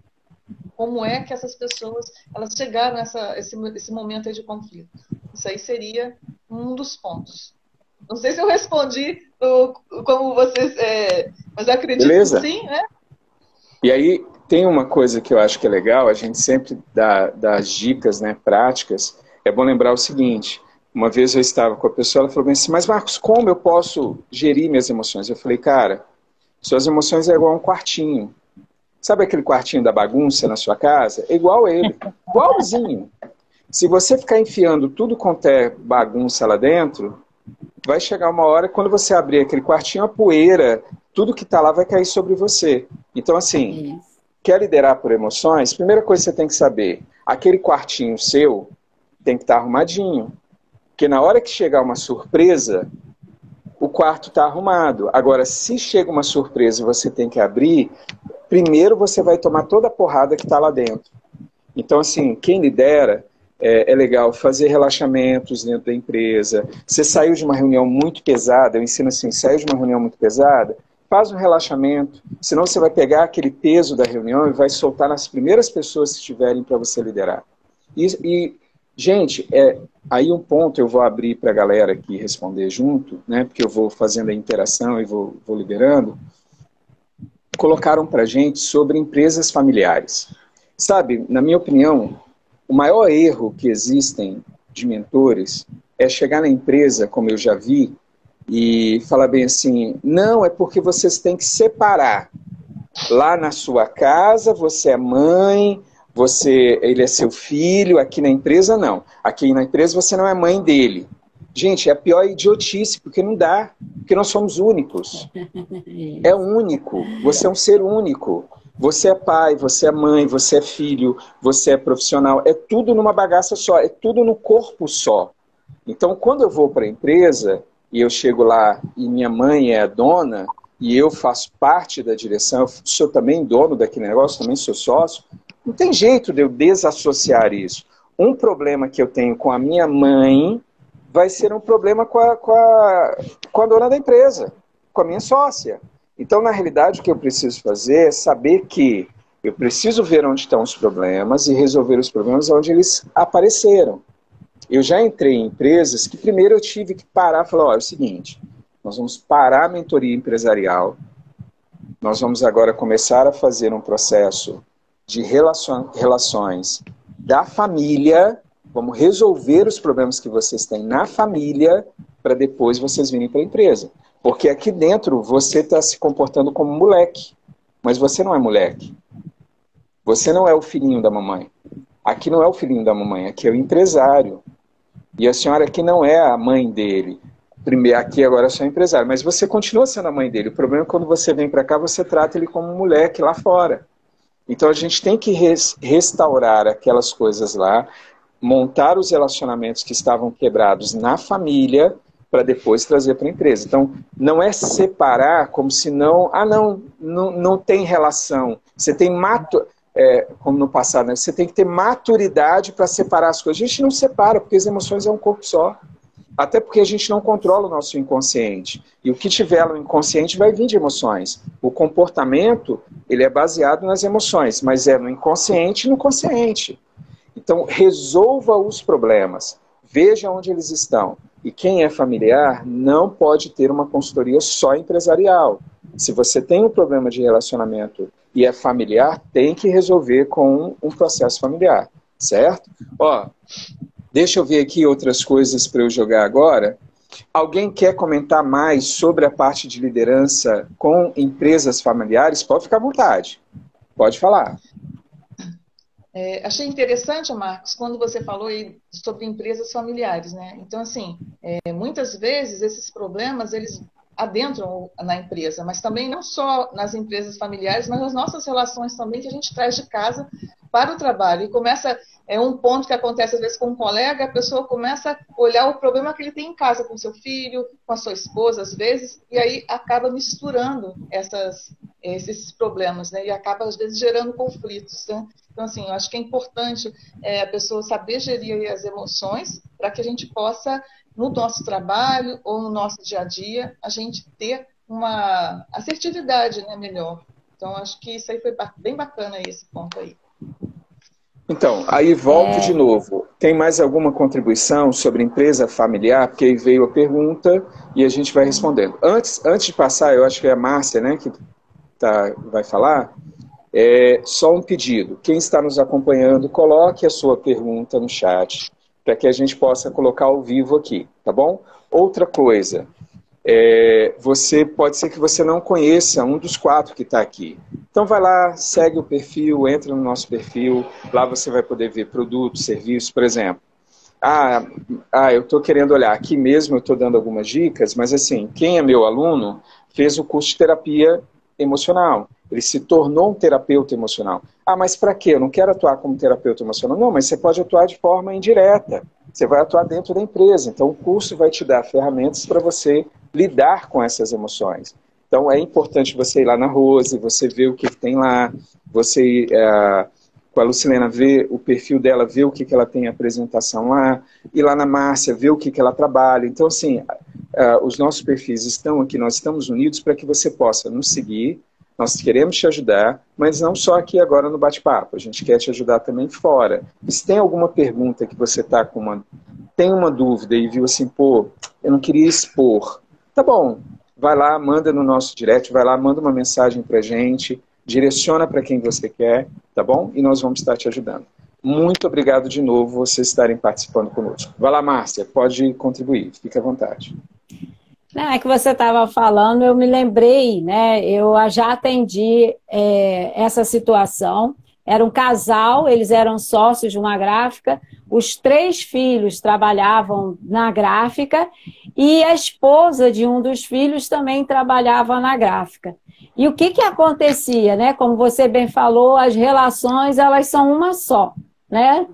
como é que essas pessoas elas chegaram a esse momento aí de conflito. Isso aí seria um dos pontos. Não sei se eu respondi como vocês... mas eu acredito Beleza. que sim, né? E aí, tem uma coisa que eu acho que é legal, a gente sempre dá as dicas, né, práticas. É bom lembrar o seguinte... Uma vez eu estava com a pessoa, ela falou assim, mas Marcos, como eu posso gerir minhas emoções? Eu falei, cara, suas emoções é igual a um quartinho. Sabe aquele quartinho da bagunça na sua casa? É igual a ele, igualzinho. Se você ficar enfiando tudo quanto é bagunça lá dentro, vai chegar uma hora, quando você abrir aquele quartinho, a poeira, tudo que está lá vai cair sobre você. Então, assim, quer liderar por emoções? Primeira coisa que você tem que saber, aquele quartinho seu tem que estar arrumadinho. Porque na hora que chegar uma surpresa, o quarto está arrumado. Agora, se chega uma surpresa e você tem que abrir, primeiro você vai tomar toda a porrada que está lá dentro. Então, assim, quem lidera, é legal fazer relaxamentos dentro da empresa. Você saiu de uma reunião muito pesada, eu ensino assim, saiu de uma reunião muito pesada, faz um relaxamento, senão você vai pegar aquele peso da reunião e vai soltar nas primeiras pessoas que estiverem para você liderar. Gente, aí um ponto eu vou abrir para a galera aqui responder junto, né, porque eu vou fazendo a interação e vou liderando. Colocaram para a gente sobre empresas familiares. Sabe, na minha opinião, o maior erro que existem de mentores é chegar na empresa, como eu já vi, e falar bem assim, não, é porque vocês têm que separar. Lá na sua casa, você é mãe, ele é seu filho, aqui na empresa não. Aqui na empresa você não é mãe dele. Gente, é a pior idiotice, porque não dá, porque nós somos únicos. É único, você é um ser único. Você é pai, você é mãe, você é filho, você é profissional, é tudo numa bagaça só, é tudo no corpo só. Então, quando eu vou para a empresa e eu chego lá e minha mãe é a dona e eu faço parte da direção, eu sou também dono daquele negócio, também sou sócio, não tem jeito de eu desassociar isso. Um problema que eu tenho com a minha mãe vai ser um problema com a dona da empresa, com a minha sócia. Então, na realidade, o que eu preciso fazer é saber que eu preciso ver onde estão os problemas e resolver os problemas onde eles apareceram. Eu já entrei em empresas que primeiro eu tive que parar e falar, olha, é o seguinte, nós vamos parar a mentoria empresarial, nós vamos agora começar a fazer um processo de relações da família, vamos resolver os problemas que vocês têm na família para depois vocês virem para a empresa. Porque aqui dentro você está se comportando como moleque, mas você não é moleque. Você não é o filhinho da mamãe. Aqui não é o filhinho da mamãe, aqui é o empresário. E a senhora aqui não é a mãe dele. Primeiro, aqui agora é só empresário, mas você continua sendo a mãe dele. O problema é que quando você vem para cá, você trata ele como um moleque lá fora. Então a gente tem que restaurar aquelas coisas lá, montar os relacionamentos que estavam quebrados na família, para depois trazer para a empresa. Então, não é separar como se não tem relação. Você tem como no passado, né? Você tem que ter maturidade para separar as coisas. A gente não separa, porque as emoções é um corpo só. Até porque a gente não controla o nosso inconsciente. E o que tiver no inconsciente vai vir de emoções. O comportamento, ele é baseado nas emoções, mas é no inconsciente e no consciente. Então, resolva os problemas. Veja onde eles estão. E quem é familiar não pode ter uma consultoria só empresarial. Se você tem um problema de relacionamento e é familiar, tem que resolver com um processo familiar, certo? Ó, deixa eu ver aqui outras coisas para eu jogar agora. Alguém quer comentar mais sobre a parte de liderança com empresas familiares? Pode ficar à vontade. Pode falar. Achei interessante, Marcos, quando você falou aí sobre empresas familiares, né? Então, assim, muitas vezes esses problemas, eles adentram na empresa, mas também não só nas empresas familiares, mas nas nossas relações também que a gente traz de casa para o trabalho. E começa, um ponto que acontece às vezes com um colega, a pessoa começa a olhar o problema que ele tem em casa com seu filho, com a sua esposa, às vezes, e aí acaba misturando esses problemas, né? E acaba, às vezes, gerando conflitos, né? Então, assim, eu acho que é importante a pessoa saber gerir as emoções para que a gente possa, no nosso trabalho ou no nosso dia a dia, a gente ter uma assertividade, né, melhor. Então, acho que isso aí foi bem bacana, esse ponto aí. Então, aí volto de novo. Tem mais alguma contribuição sobre empresa familiar? Porque aí veio a pergunta e a gente vai respondendo. Antes de passar, eu acho que é a Márcia, né, que vai falar. Só um pedido. Quem está nos acompanhando, coloque a sua pergunta no chat, para que a gente possa colocar ao vivo aqui, tá bom? Outra coisa, pode ser que você não conheça um dos 4 que está aqui. Então vai lá, segue o perfil, entra no nosso perfil, lá você vai poder ver produtos, serviços, por exemplo. Eu estou querendo olhar, aqui mesmo eu estou dando algumas dicas, mas assim, quem é meu aluno fez o curso de terapia emocional, ele se tornou um terapeuta emocional. Mas para quê? Eu não quero atuar como terapeuta emocional. Não, mas você pode atuar de forma indireta, você vai atuar dentro da empresa, então o curso vai te dar ferramentas para você lidar com essas emoções. Então é importante você ir lá na Rose, você ver o que tem lá, você... com a Lucilena, ver o perfil dela, ver o que ela tem em apresentação lá, e lá na Márcia, ver o que ela trabalha. Então, assim, os nossos perfis estão aqui, nós estamos unidos para que você possa nos seguir, nós queremos te ajudar, mas não só aqui agora no bate-papo, a gente quer te ajudar também fora. E se tem alguma pergunta que você tem uma dúvida e viu assim, pô, eu não queria expor, tá bom, vai lá, manda no nosso direct, vai lá, manda uma mensagem pra gente, direciona para quem você quer, tá bom? E nós vamos estar te ajudando. Muito obrigado de novo por vocês estarem participando conosco. Vai lá, Márcia, pode contribuir, fique à vontade. Não, é que você estava falando, eu me lembrei, né? Eu já atendi essa situação. Era um casal, eles eram sócios de uma gráfica, os 3 filhos trabalhavam na gráfica e a esposa de um dos filhos também trabalhava na gráfica. E o que acontecia, né? Como você bem falou, as relações, elas são uma só, né?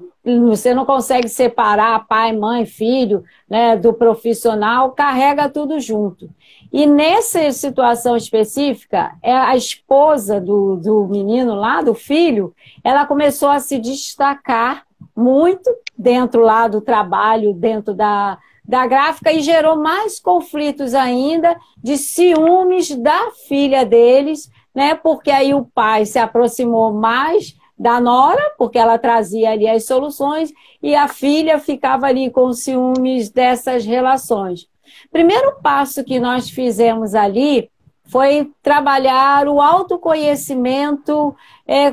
Você não consegue separar pai, mãe, filho, né, do profissional, carrega tudo junto. E nessa situação específica, a esposa do menino lá, do filho, ela começou a se destacar muito dentro lá do trabalho, dentro da gráfica, e gerou mais conflitos ainda de ciúmes da filha deles, né? Porque aí o pai se aproximou mais da nora, porque ela trazia ali as soluções, e a filha ficava ali com ciúmes dessas relações. Primeiro passo que nós fizemos ali foi trabalhar o autoconhecimento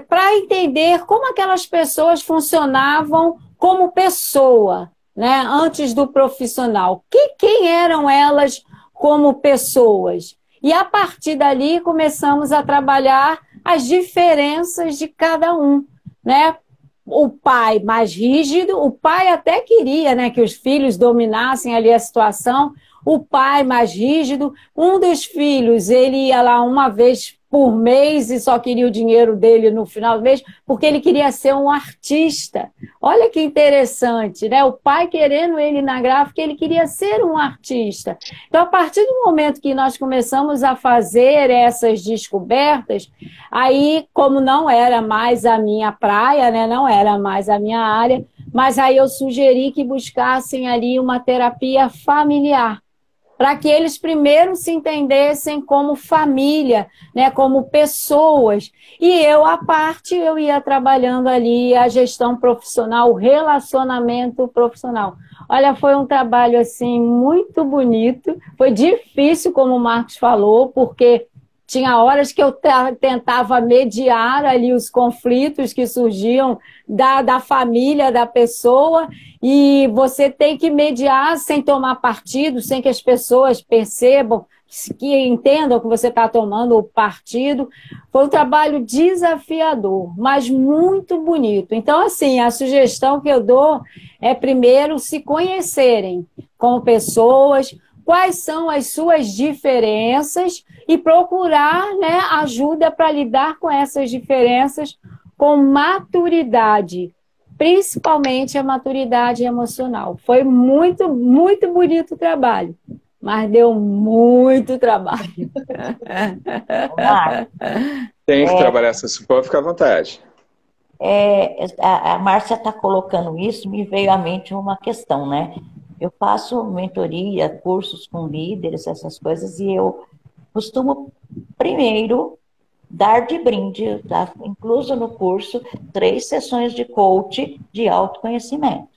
para entender como aquelas pessoas funcionavam como pessoa, né, antes do profissional. Quem eram elas como pessoas? E a partir dali começamos a trabalhar as diferenças de cada um, né? O pai mais rígido, o pai até queria, né, que os filhos dominassem ali a situação. O pai mais rígido, um dos filhos, ele ia lá uma vez por mês e só queria o dinheiro dele no final do mês, porque ele queria ser um artista. Olha que interessante, né? O pai querendo ele na gráfica, ele queria ser um artista. Então, a partir do momento que nós começamos a fazer essas descobertas, aí, como não era mais a minha praia, né? Não era mais a minha área, mas aí eu sugeri que buscassem ali uma terapia familiar, para que eles primeiro se entendessem como família, né, como pessoas. E eu, à parte, eu ia trabalhando ali a gestão profissional, o relacionamento profissional. Olha, foi um trabalho assim muito bonito, foi difícil, como o Marcos falou, porque tinha horas que eu tentava mediar ali os conflitos que surgiam da família, da pessoa, e você tem que mediar sem tomar partido, sem que as pessoas percebam, que entendam que você está tomando o partido. Foi um trabalho desafiador, mas muito bonito. Então, assim, a sugestão que eu dou é, primeiro, se conhecerem como pessoas, quais são as suas diferenças e procurar, né, ajuda para lidar com essas diferenças com maturidade, principalmente a maturidade emocional. Foi muito, muito bonito o trabalho, mas deu muito trabalho. Tem que trabalhar essa, pode ficar à vontade. A Márcia está colocando isso, me veio à mente uma questão, né? Eu faço mentoria, cursos com líderes, essas coisas, e eu costumo primeiro dar de brinde, tá? Incluso no curso, 3 sessões de coach de autoconhecimento,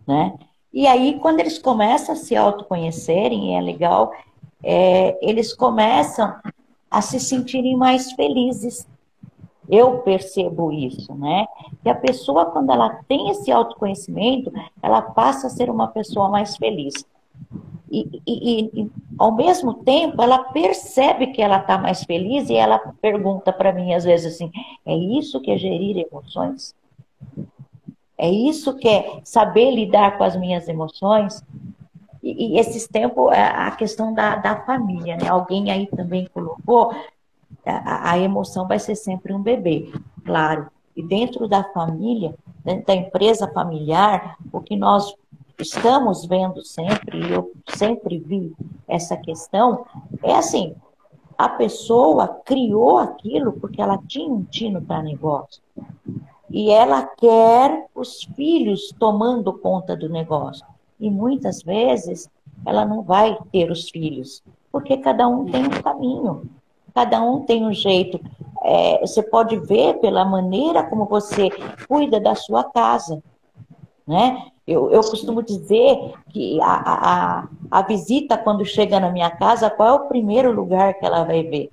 né? E aí, quando eles começam a se autoconhecerem, é legal, eles começam a se sentirem mais felizes. Eu percebo isso, né? Que a pessoa, quando ela tem esse autoconhecimento, ela passa a ser uma pessoa mais feliz. Ao mesmo tempo, ela percebe que ela está mais feliz e ela pergunta para mim, às vezes, assim, é isso que é gerir emoções? É isso que é saber lidar com as minhas emoções? E esses tempos, a questão da família, né? Alguém aí também colocou, a emoção vai ser sempre um bebê, claro. E dentro da família, dentro da empresa familiar, o que nós estamos vendo sempre, e eu sempre vi essa questão, é assim, a pessoa criou aquilo porque ela tinha um tino para negócio. E ela quer os filhos tomando conta do negócio. E muitas vezes ela não vai ter os filhos, porque cada um tem um caminho, cada um tem um jeito. Você pode ver pela maneira como você cuida da sua casa, né? Eu costumo dizer que a visita, quando chega na minha casa, qual é o primeiro lugar que ela vai ver?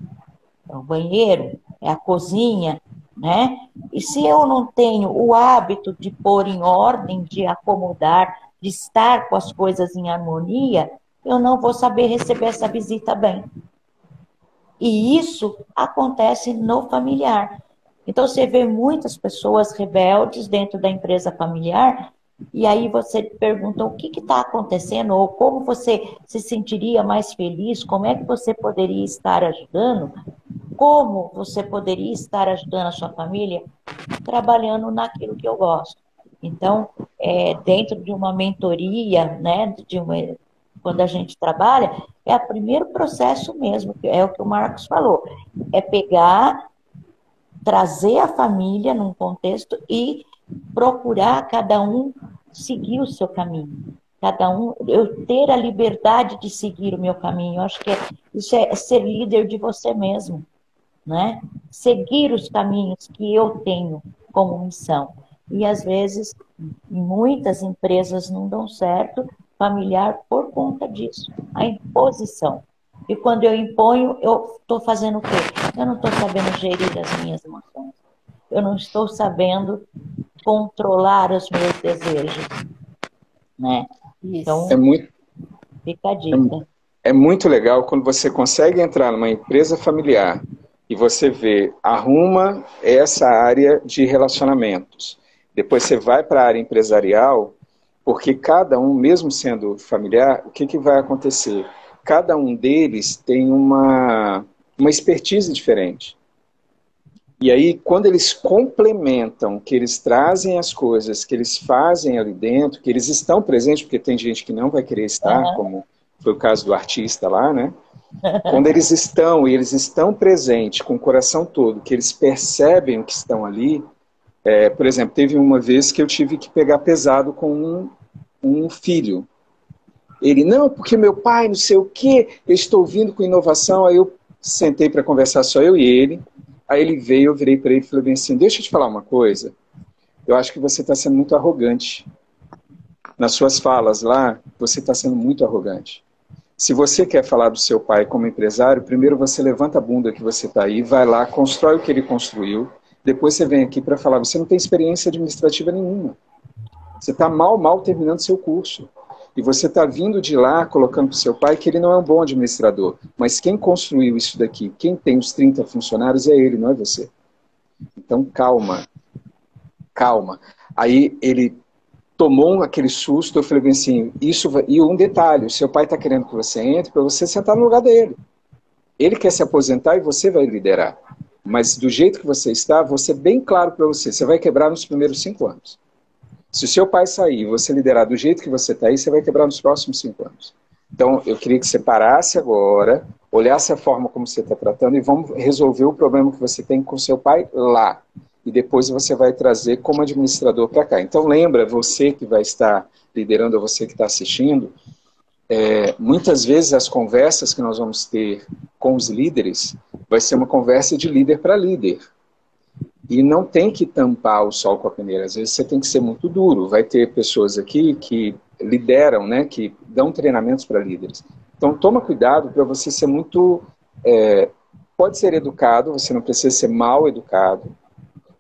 É o banheiro, é a cozinha, né? E se eu não tenho o hábito de pôr em ordem, de acomodar, de estar com as coisas em harmonia, eu não vou saber receber essa visita bem. E isso acontece no familiar. Então, você vê muitas pessoas rebeldes dentro da empresa familiar, e aí você pergunta o que está acontecendo, ou como você se sentiria mais feliz, como é que você poderia estar ajudando, como você poderia estar ajudando a sua família, trabalhando naquilo que eu gosto. Então, dentro de uma mentoria, né, quando a gente trabalha, é o primeiro processo mesmo, que é o que o Marcos falou, é pegar, trazer a família num contexto e procurar cada um seguir o seu caminho. Cada um, eu ter a liberdade de seguir o meu caminho. Eu acho que isso é ser líder de você mesmo, né? Seguir os caminhos que eu tenho como missão. E às vezes, muitas empresas não dão certo familiar por conta disso, a imposição. E quando eu imponho, eu estou fazendo o quê? Eu não estou sabendo gerir as minhas emoções. Eu não estou sabendo controlar os meus desejos, né? Então, fica a dica. É muito legal quando você consegue entrar numa empresa familiar e você vê, arruma essa área de relacionamentos. Depois você vai para a área empresarial, porque cada um, mesmo sendo familiar, o que vai acontecer? Cada um deles tem uma expertise diferente. E aí, quando eles complementam, que eles trazem as coisas, que eles fazem ali dentro, que eles estão presentes, porque tem gente que não vai querer estar, como foi o caso do artista lá, né? Quando eles estão presentes com o coração todo, que eles percebem o que estão ali, por exemplo, teve uma vez que eu tive que pegar pesado com um filho. Ele, não, porque meu pai, não sei o quê, eu estou vindo com inovação, aí eu sentei para conversar só eu e ele. Aí ele veio, eu virei para ele e falei bem assim, deixa eu te falar uma coisa, eu acho que você está sendo muito arrogante. Nas suas falas lá, você está sendo muito arrogante. Se você quer falar do seu pai como empresário, primeiro você levanta a bunda que você está aí, vai lá, constrói o que ele construiu, depois você vem aqui para falar, você não tem experiência administrativa nenhuma. Você está mal terminando seu curso. E você está vindo de lá, colocando para o seu pai que ele não é um bom administrador. Mas quem construiu isso daqui, quem tem os 30 funcionários é ele, não é você. Então, calma. Calma. Aí ele tomou aquele susto, eu falei bem assim, e um detalhe, o seu pai está querendo que você entre para você sentar no lugar dele. Ele quer se aposentar e você vai liderar. Mas do jeito que você está, vou ser bem claro para você, você vai quebrar nos primeiros 5 anos. Se o seu pai sair e você liderar do jeito que você está aí, você vai quebrar nos próximos 5 anos. Então, eu queria que você parasse agora, olhasse a forma como você está tratando e vamos resolver o problema que você tem com o seu pai lá. E depois você vai trazer como administrador para cá. Então, lembra, você que vai estar liderando, ou você que está assistindo, muitas vezes as conversas que nós vamos ter com os líderes vai ser uma conversa de líder para líder. E não tem que tampar o sol com a peneira. Às vezes você tem que ser muito duro. Vai ter pessoas aqui que lideram, né, que dão treinamentos para líderes. Então, toma cuidado para você ser muito... pode ser educado, você não precisa ser mal educado,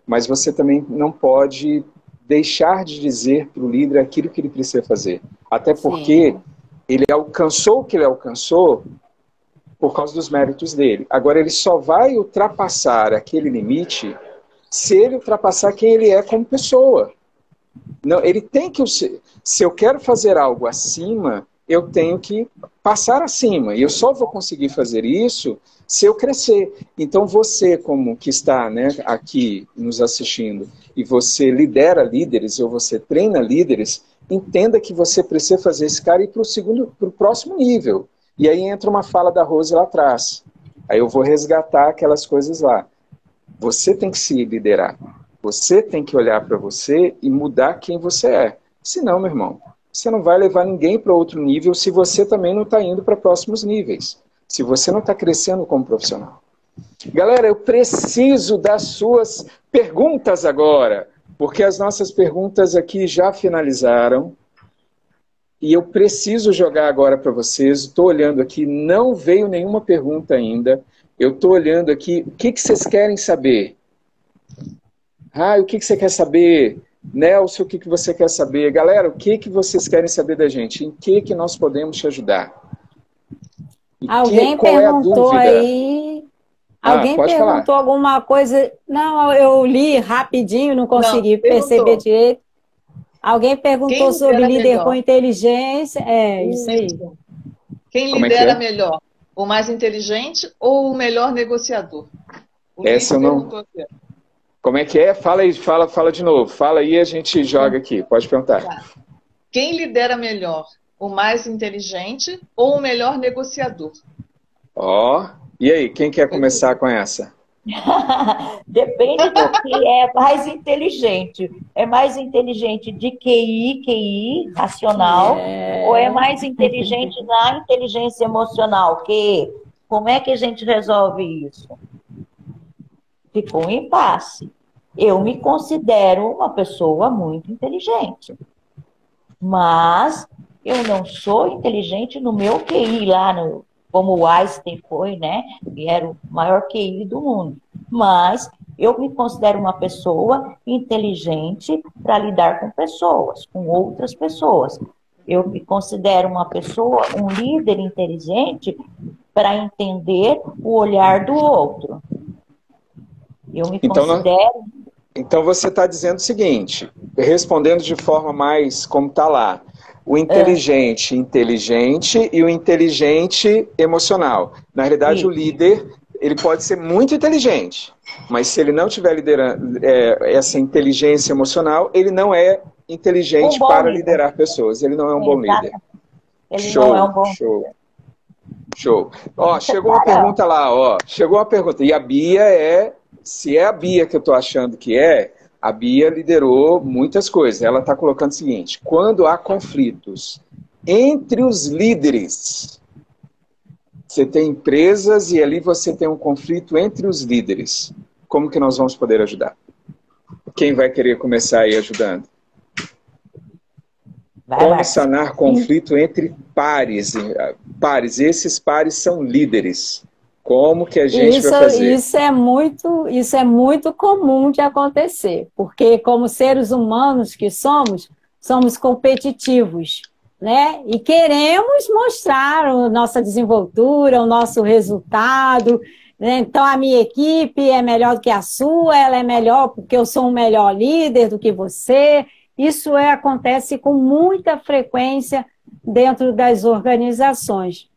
mas você também não pode deixar de dizer para o líder aquilo que ele precisa fazer. Até porque ele alcançou o que ele alcançou por causa dos méritos dele. Agora, ele só vai ultrapassar aquele limite se ele ultrapassar quem ele é como pessoa. Não, ele tem que... Se eu quero fazer algo acima, eu tenho que passar acima. E eu só vou conseguir fazer isso se eu crescer. Então, você, como que está, né, aqui nos assistindo, e você lidera líderes, ou você treina líderes, entenda que você precisa fazer esse cara ir para o próximo nível. E aí entra uma fala da Rose lá atrás. Aí eu vou resgatar aquelas coisas lá. Você tem que se liderar. Você tem que olhar para você e mudar quem você é. Senão, meu irmão, você não vai levar ninguém para outro nível se você também não está indo para próximos níveis. Se você não está crescendo como profissional. Galera, eu preciso das suas perguntas agora, porque as nossas perguntas aqui já finalizaram. E eu preciso jogar agora para vocês. Estou olhando aqui, não veio nenhuma pergunta ainda. Eu estou olhando aqui, o que vocês querem saber? Ah, o que você quer saber? Nelson, o que você quer saber? Galera, o que vocês querem saber da gente? Em que nós podemos te ajudar? Alguém perguntou aí... Alguém perguntou falar. Alguma coisa... Não, eu li rapidinho, não consegui perceber direito. Alguém perguntou sobre líder melhor? Com inteligência. É, isso aí. Quem lidera melhor? O mais inteligente ou o melhor negociador? Essa eu não... Como é que é? Fala aí, fala de novo. Fala aí e a gente joga aqui. Pode perguntar. Tá. Quem lidera melhor? O mais inteligente ou o melhor negociador? Ó, e aí? Quem quer começar com essa? Depende do que é mais inteligente. É mais inteligente de QI racional, ou é mais inteligente na inteligência emocional? Como é que a gente resolve isso? Ficou um impasse. Eu me considero uma pessoa muito inteligente, mas eu não sou inteligente no meu QI lá, como o Einstein foi, né? E era o maior QI do mundo. Mas eu me considero uma pessoa inteligente para lidar com pessoas, com outras pessoas. Eu me considero uma pessoa, um líder inteligente para entender o olhar do outro. Eu me considero... Então você está dizendo o seguinte, respondendo de forma mais como está lá, o inteligente, inteligente e o inteligente emocional. Na realidade, o líder, ele pode ser muito inteligente, mas se ele não tiver liderando essa inteligência emocional, ele não é inteligente para liderar pessoas. Ele não é um bom líder. Ele não é um bom líder. Show. Ó, chegou uma pergunta lá, ó. Chegou uma pergunta. E a Bia se é a Bia que eu estou achando que a Bia liderou muitas coisas. Ela está colocando o seguinte, quando há conflitos entre os líderes, você tem empresas e ali você tem um conflito entre os líderes. Como que nós vamos poder ajudar? Quem vai querer começar aí ajudando? Como sanar conflito entre pares? Esses pares são líderes. Como que a gente vai fazer? Isso é muito comum de acontecer, porque como seres humanos que somos competitivos, né? E queremos mostrar a nossa desenvoltura, o nosso resultado, né? Então a minha equipe é melhor do que a sua, ela é melhor porque eu sou um melhor líder do que você. Isso acontece com muita frequência dentro das organizações.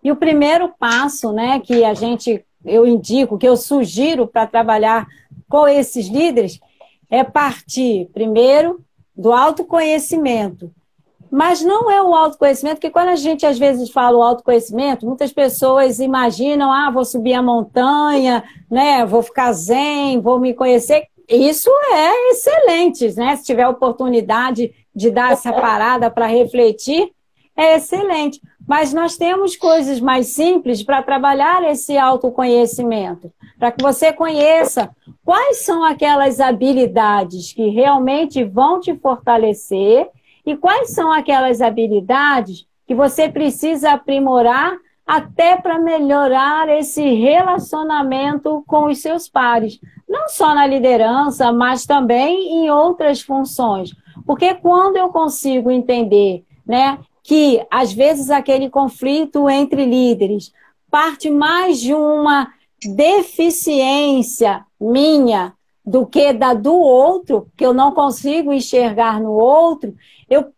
E o primeiro passo, né, que eu indico, que eu sugiro para trabalhar com esses líderes, é partir, primeiro, do autoconhecimento. Mas não é o autoconhecimento, porque quando a gente, às vezes, fala o autoconhecimento, muitas pessoas imaginam, vou subir a montanha, né, vou ficar zen, vou me conhecer. Isso é excelente, né? Se tiver oportunidade de dar essa parada para refletir, é excelente. Mas nós temos coisas mais simples para trabalhar esse autoconhecimento, para que você conheça quais são aquelas habilidades que realmente vão te fortalecer e quais são aquelas habilidades que você precisa aprimorar até para melhorar esse relacionamento com os seus pares. Não só na liderança, mas também em outras funções. Porque quando eu consigo entender, né, que, às vezes, aquele conflito entre líderes parte mais de uma deficiência minha do que da do outro, que eu não consigo enxergar no outro, eu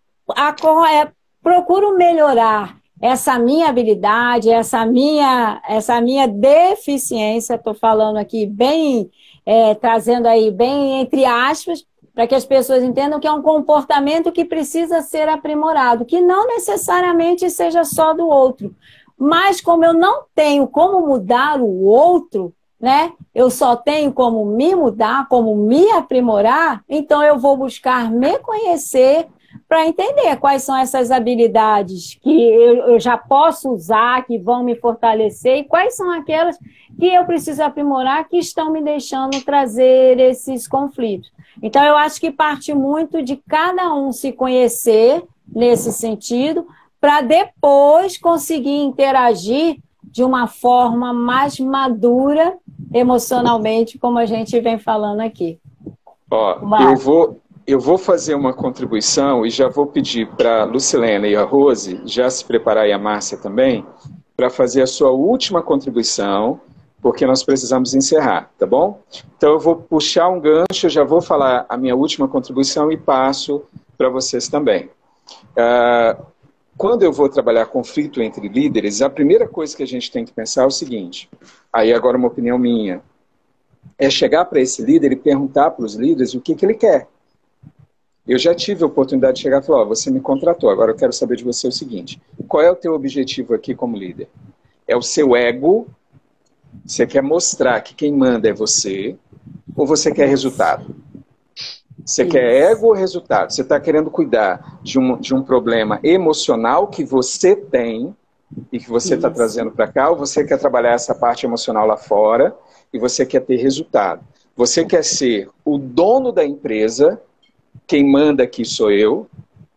procuro melhorar essa minha habilidade, essa minha deficiência, estou falando aqui bem, trazendo aí bem entre aspas, para que as pessoas entendam que é um comportamento que precisa ser aprimorado, que não necessariamente seja só do outro. Mas como eu não tenho como mudar o outro, né? Eu só tenho como me mudar, como me aprimorar, então eu vou buscar me conhecer para entender quais são essas habilidades que eu já posso usar, que vão me fortalecer, e quais são aquelas que eu preciso aprimorar, que estão me deixando trazer esses conflitos. Então, eu acho que parte muito de cada um se conhecer nesse sentido, para depois conseguir interagir de uma forma mais madura emocionalmente, como a gente vem falando aqui. Ó, eu vou fazer uma contribuição e já vou pedir para a Lucilena e a Rose já se preparar, e a Márcia também, para fazer a sua última contribuição, porque nós precisamos encerrar, tá bom? Então eu vou puxar um gancho, eu já vou falar a minha última contribuição e passo para vocês também. Quando eu vou trabalhar conflito entre líderes, a primeira coisa que a gente tem que pensar é o seguinte, aí agora uma opinião minha, é chegar para esse líder e perguntar para os líderes o que ele quer. Eu já tive a oportunidade de chegar e falar, você me contratou, agora eu quero saber de você o seguinte, qual é o teu objetivo aqui como líder? É o seu ego? Você quer mostrar que quem manda é você? Ou você quer resultado? Você quer ego ou resultado? Você está querendo cuidar de um problema emocional que você tem e que você está trazendo para cá, ou você quer trabalhar essa parte emocional lá fora e você quer ter resultado? Você quer ser o dono da empresa, quem manda aqui sou eu,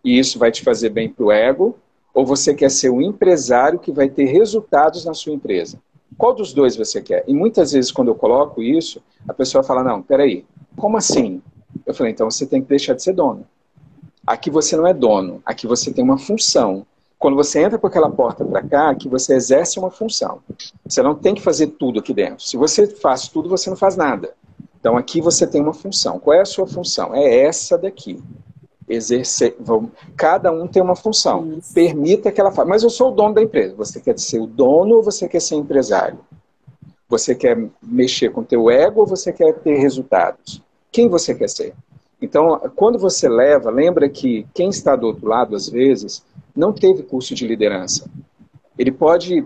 e isso vai te fazer bem para o ego, ou você quer ser um empresário que vai ter resultados na sua empresa? Qual dos dois você quer? E muitas vezes quando eu coloco isso, a pessoa fala, não, peraí, como assim? Eu falei, então você tem que deixar de ser dono. Aqui você não é dono, aqui você tem uma função. Quando você entra por aquela porta para cá, aqui você exerce uma função. Você não tem que fazer tudo aqui dentro. Se você faz tudo, você não faz nada. Então aqui você tem uma função. Qual é a sua função? É essa daqui. Exercer, cada um tem uma função. Isso. Permita que ela faça. Mas eu sou o dono da empresa. Você quer ser o dono ou você quer ser empresário? Você quer mexer com o teu ego ou você quer ter resultados? Quem você quer ser? Então, quando você lembra que quem está do outro lado, às vezes, não teve curso de liderança. Ele pode,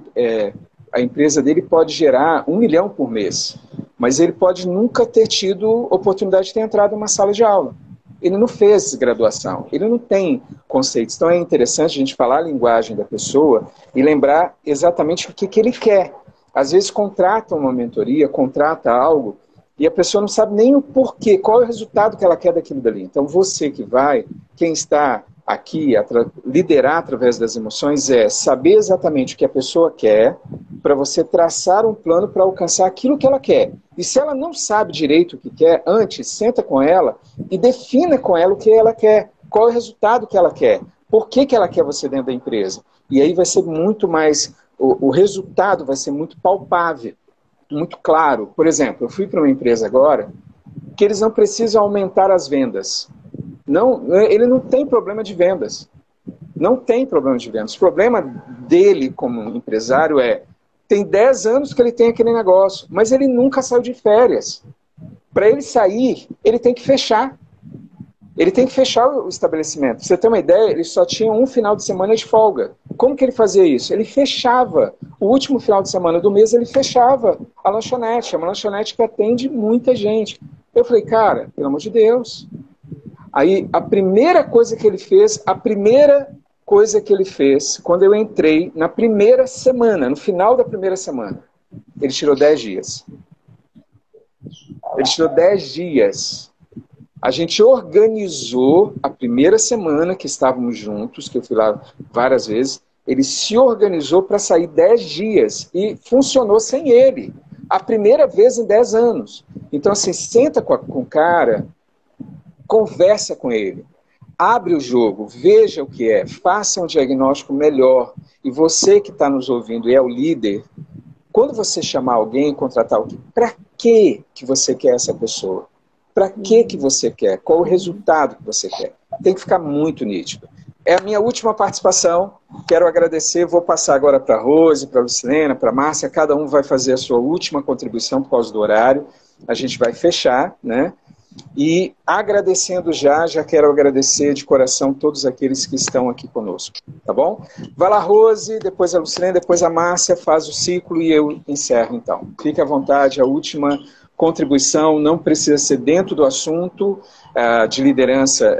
a empresa dele pode gerar 1 milhão por mês, mas ele pode nunca ter tido oportunidade de ter entrado em uma sala de aula. Ele não fez graduação, ele não tem conceitos. Então é interessante a gente falar a linguagem da pessoa e lembrar exatamente o que ele quer. Às vezes contrata uma mentoria, contrata algo, e a pessoa não sabe nem o porquê, qual é o resultado que ela quer daquilo dali. Então você que vai, quem está aqui, liderar através das emoções, é saber exatamente o que a pessoa quer, para você traçar um plano para alcançar aquilo que ela quer. E se ela não sabe direito o que quer, antes, senta com ela e defina com ela o que ela quer, qual é o resultado que ela quer, por que ela quer você dentro da empresa. E aí vai ser muito mais, o resultado vai ser muito palpável, muito claro. Por exemplo, eu fui para uma empresa agora que eles não precisam aumentar as vendas. Não, ele não tem problema de vendas. Não tem problema de vendas. O problema dele como empresário tem 10 anos que ele tem aquele negócio, mas ele nunca saiu de férias. Para ele sair, ele tem que fechar. Ele tem que fechar o estabelecimento. Pra você ter uma ideia, ele só tinha um final de semana de folga. Como que ele fazia isso? Ele fechava. O último final de semana do mês, ele fechava a lanchonete. É uma lanchonete que atende muita gente. Eu falei, cara, pelo amor de Deus. Aí, a primeira coisa que ele fez, quando eu entrei, na primeira semana, no final da primeira semana, ele tirou 10 dias. Ele tirou 10 dias. A gente organizou a primeira semana que estávamos juntos, que eu fui lá várias vezes, ele se organizou para sair 10 dias e funcionou sem ele. A primeira vez em 10 anos. Então, assim, senta com o cara, conversa com ele. abre o jogo, veja o que é, faça um diagnóstico melhor. E você que está nos ouvindo e é o líder, quando você chamar alguém, contratar alguém, para que você quer essa pessoa? Para que você quer? Qual o resultado que você quer? Tem que ficar muito nítido. É a minha última participação, quero agradecer, vou passar agora para a Rose, para a Lucilena, para a Márcia, cada um vai fazer a sua última contribuição por causa do horário, a gente vai fechar, né? E agradecendo já quero agradecer de coração todos aqueles que estão aqui conosco, tá bom? Vai lá, Rose, depois a Lucilena, depois a Márcia, faz o ciclo e eu encerro então. Fique à vontade, a última contribuição não precisa ser dentro do assunto de liderança,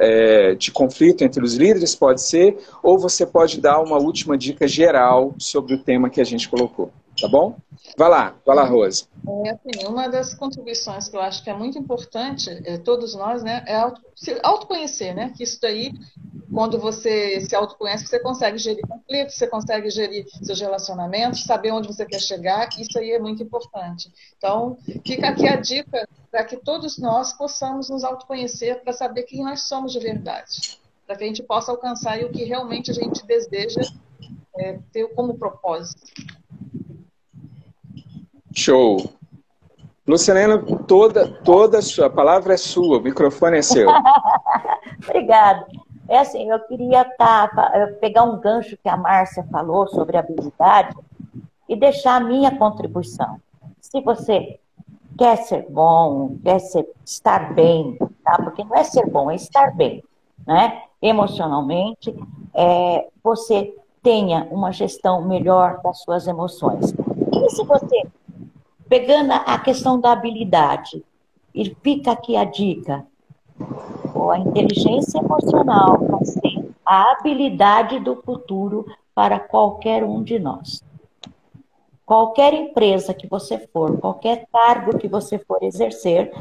de conflito entre os líderes, pode ser, ou você pode dar uma última dica geral sobre o tema que a gente colocou, tá bom? Vai lá, Rose. Assim, uma das contribuições que eu acho que é muito importante, todos nós, né, é se autoconhecer, né? Que isso daí, quando você se autoconhece, você consegue gerir conflitos, você consegue gerir seus relacionamentos, saber onde você quer chegar, isso aí é muito importante. Então, fica aqui a dica para que todos nós possamos nos autoconhecer para saber quem nós somos de verdade, para que a gente possa alcançar o que realmente a gente deseja ter como propósito. Show. Lucilena, toda a sua palavra é sua, o microfone é seu. Obrigada. É assim, eu queria pegar um gancho que a Márcia falou sobre habilidade e deixar a minha contribuição. Se você quer ser bom, estar bem, tá? Porque não é ser bom, é estar bem, né? Emocionalmente, você tenha uma gestão melhor das suas emoções. E se você, pegando a questão da habilidade, e fica aqui a dica, a inteligência emocional vai ser a habilidade do futuro para qualquer um de nós. Qualquer empresa que você for, qualquer cargo que você for exercer,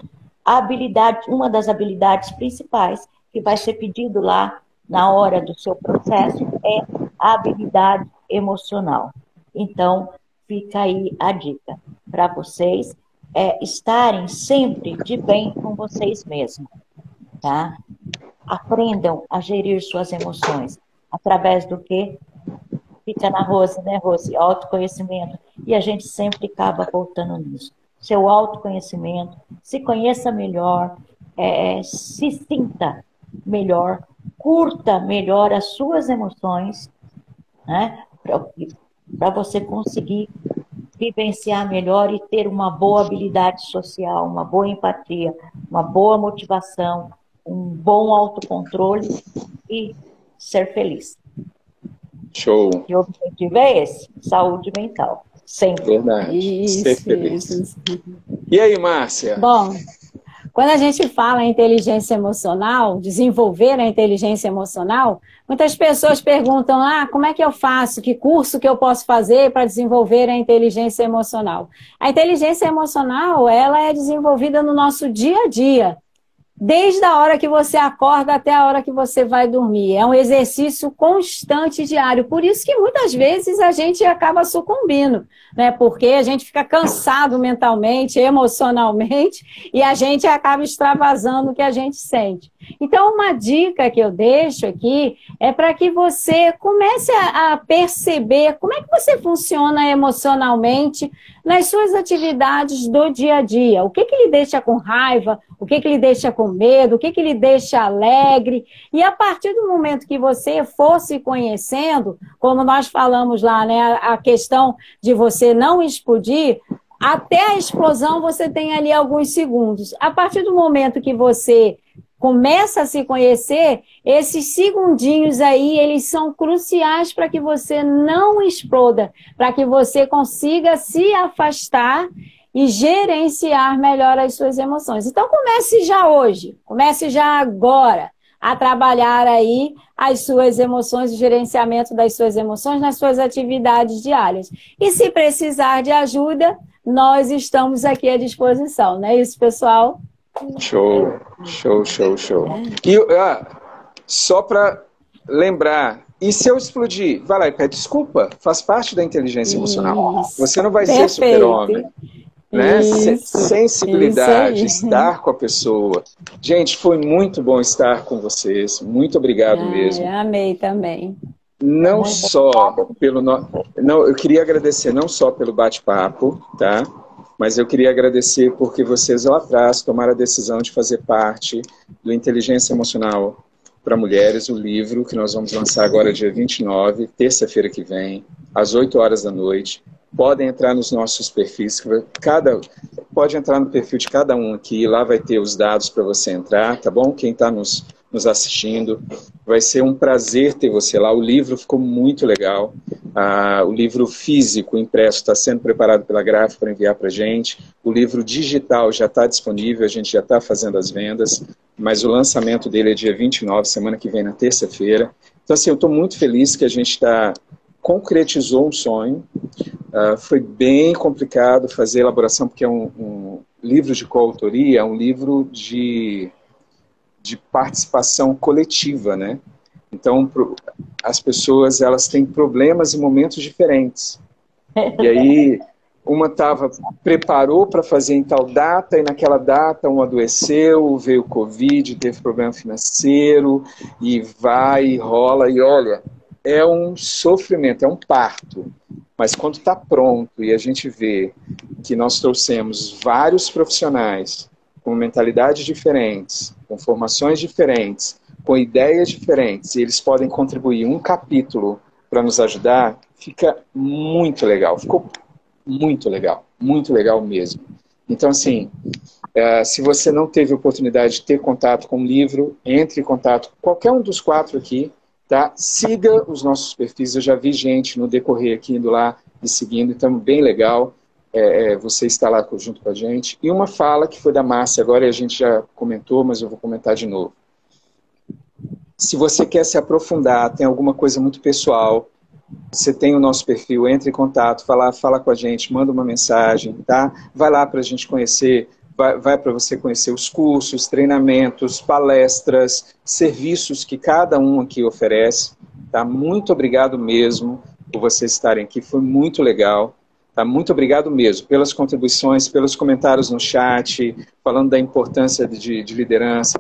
uma das habilidades principais que vai ser pedido lá na hora do seu processo é a habilidade emocional. Então, fica aí a dica para vocês estarem sempre de bem com vocês mesmos, tá? Aprendam a gerir suas emoções através do que fica na Rose, né, Rose? Autoconhecimento. E a gente sempre acaba voltando nisso. Seu autoconhecimento, se conheça melhor, se sinta melhor, curta melhor as suas emoções, né? Para você conseguir vivenciar melhor e ter uma boa habilidade social, uma boa empatia, uma boa motivação, um bom autocontrole e ser feliz. Show. E o objetivo é esse, saúde mental. Sempre. Verdade. Ser feliz. Isso. E aí, Márcia? Bom, quando a gente fala em inteligência emocional, desenvolver a inteligência emocional, muitas pessoas perguntam, como é que eu faço? Que curso que eu posso fazer para desenvolver a inteligência emocional? A inteligência emocional, ela é desenvolvida no nosso dia a dia, desde a hora que você acorda até a hora que você vai dormir. É um exercício constante diário. Por isso que muitas vezes a gente acaba sucumbindo, né? Porque a gente fica cansado mentalmente, emocionalmente, e a gente acaba extravasando o que a gente sente. Então, uma dica que eu deixo aqui é para que você comece a perceber como é que você funciona emocionalmente nas suas atividades do dia a dia. O que lhe deixa com raiva, o que lhe deixa com medo, o que lhe deixa alegre. E a partir do momento que você for se conhecendo, como nós falamos lá, né, a questão de você não explodir, até a explosão você tem ali alguns segundos. A partir do momento que você começa a se conhecer, esses segundinhos aí, eles são cruciais para que você não exploda, para que você consiga se afastar e gerenciar melhor as suas emoções. Então, comece já hoje, comece já agora a trabalhar aí as suas emoções, o gerenciamento das suas emoções nas suas atividades diárias. E se precisar de ajuda, nós estamos aqui à disposição, não é isso, pessoal? Show, show, show, show. E só para lembrar, e se eu explodir? Vai lá e pede desculpa, faz parte da inteligência emocional. Você não vai ser super-homem. né? Isso Sensibilidade, aí. estar com a pessoa. Gente, foi muito bom estar com vocês. Muito obrigado mesmo. Amei também. Não só pelo... Não, eu queria agradecer não só pelo bate-papo, tá? Mas eu queria agradecer porque vocês lá atrás tomaram a decisão de fazer parte do Inteligência Emocional para Mulheres, o livro que nós vamos lançar agora dia 29, terça-feira que vem, às 8 horas da noite. Podem entrar nos nossos perfis, pode entrar no perfil de cada um aqui, lá vai ter os dados para você entrar, tá bom? Quem está nos assistindo, vai ser um prazer ter você lá. O livro ficou muito legal, o livro físico, impresso, está sendo preparado pela Gráfica para enviar para a gente, o livro digital já está disponível, a gente já está fazendo as vendas, mas o lançamento dele é dia 29, semana que vem, na terça-feira. Então, assim, eu estou muito feliz que a gente concretizou um sonho. Foi bem complicado fazer a elaboração, porque é um livro de coautoria, é um livro de participação coletiva, né? Então, as pessoas, elas têm problemas em momentos diferentes. E aí, uma preparou para fazer em tal data, e naquela data uma adoeceu, veio o Covid, teve problema financeiro, e vai, e rola, e olha, é um sofrimento, é um parto. Mas quando está pronto e a gente vê que nós trouxemos vários profissionais com mentalidades diferentes, com formações diferentes, com ideias diferentes, e eles podem contribuir um capítulo para nos ajudar, fica muito legal. Ficou muito legal mesmo. Então, assim, se você não teve oportunidade de ter contato com o livro, entre em contato com qualquer um dos 4 aqui, tá? Siga os nossos perfis, eu já vi gente no decorrer aqui indo lá e seguindo, então bem legal você estar lá junto com a gente. E uma fala que foi da Márcia agora, e a gente já comentou, mas eu vou comentar de novo. Se você quer se aprofundar, tem alguma coisa muito pessoal, você tem o nosso perfil, entre em contato, fala com a gente, manda uma mensagem, tá? Vai lá para a gente conhecer, vai para você conhecer os cursos, treinamentos, palestras, serviços que cada um aqui oferece, tá? Muito obrigado mesmo por vocês estarem aqui, foi muito legal. Tá? Muito obrigado mesmo pelas contribuições, pelos comentários no chat, falando da importância de liderança,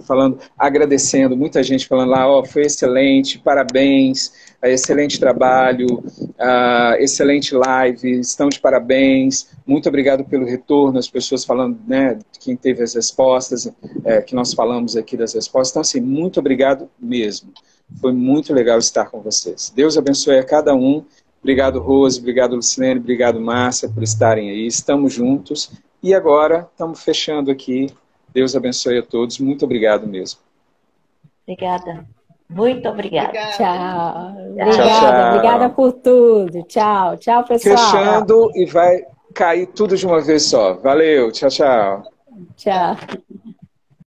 agradecendo, muita gente falando lá, foi excelente, parabéns, excelente trabalho, excelente live, estão de parabéns, muito obrigado pelo retorno, as pessoas falando, né, quem teve as respostas, que nós falamos aqui das respostas, então assim, muito obrigado mesmo, foi muito legal estar com vocês. Deus abençoe a cada um. Obrigado, Rose, obrigado, Lucilene, obrigado, Márcia, por estarem aí. Estamos juntos. E agora, estamos fechando aqui. Deus abençoe a todos. Muito obrigado mesmo. Obrigada. Muito obrigada. Tchau. Tchau. Obrigada por tudo. Tchau, pessoal. Fechando e vai cair tudo de uma vez só. Valeu, tchau. Tchau.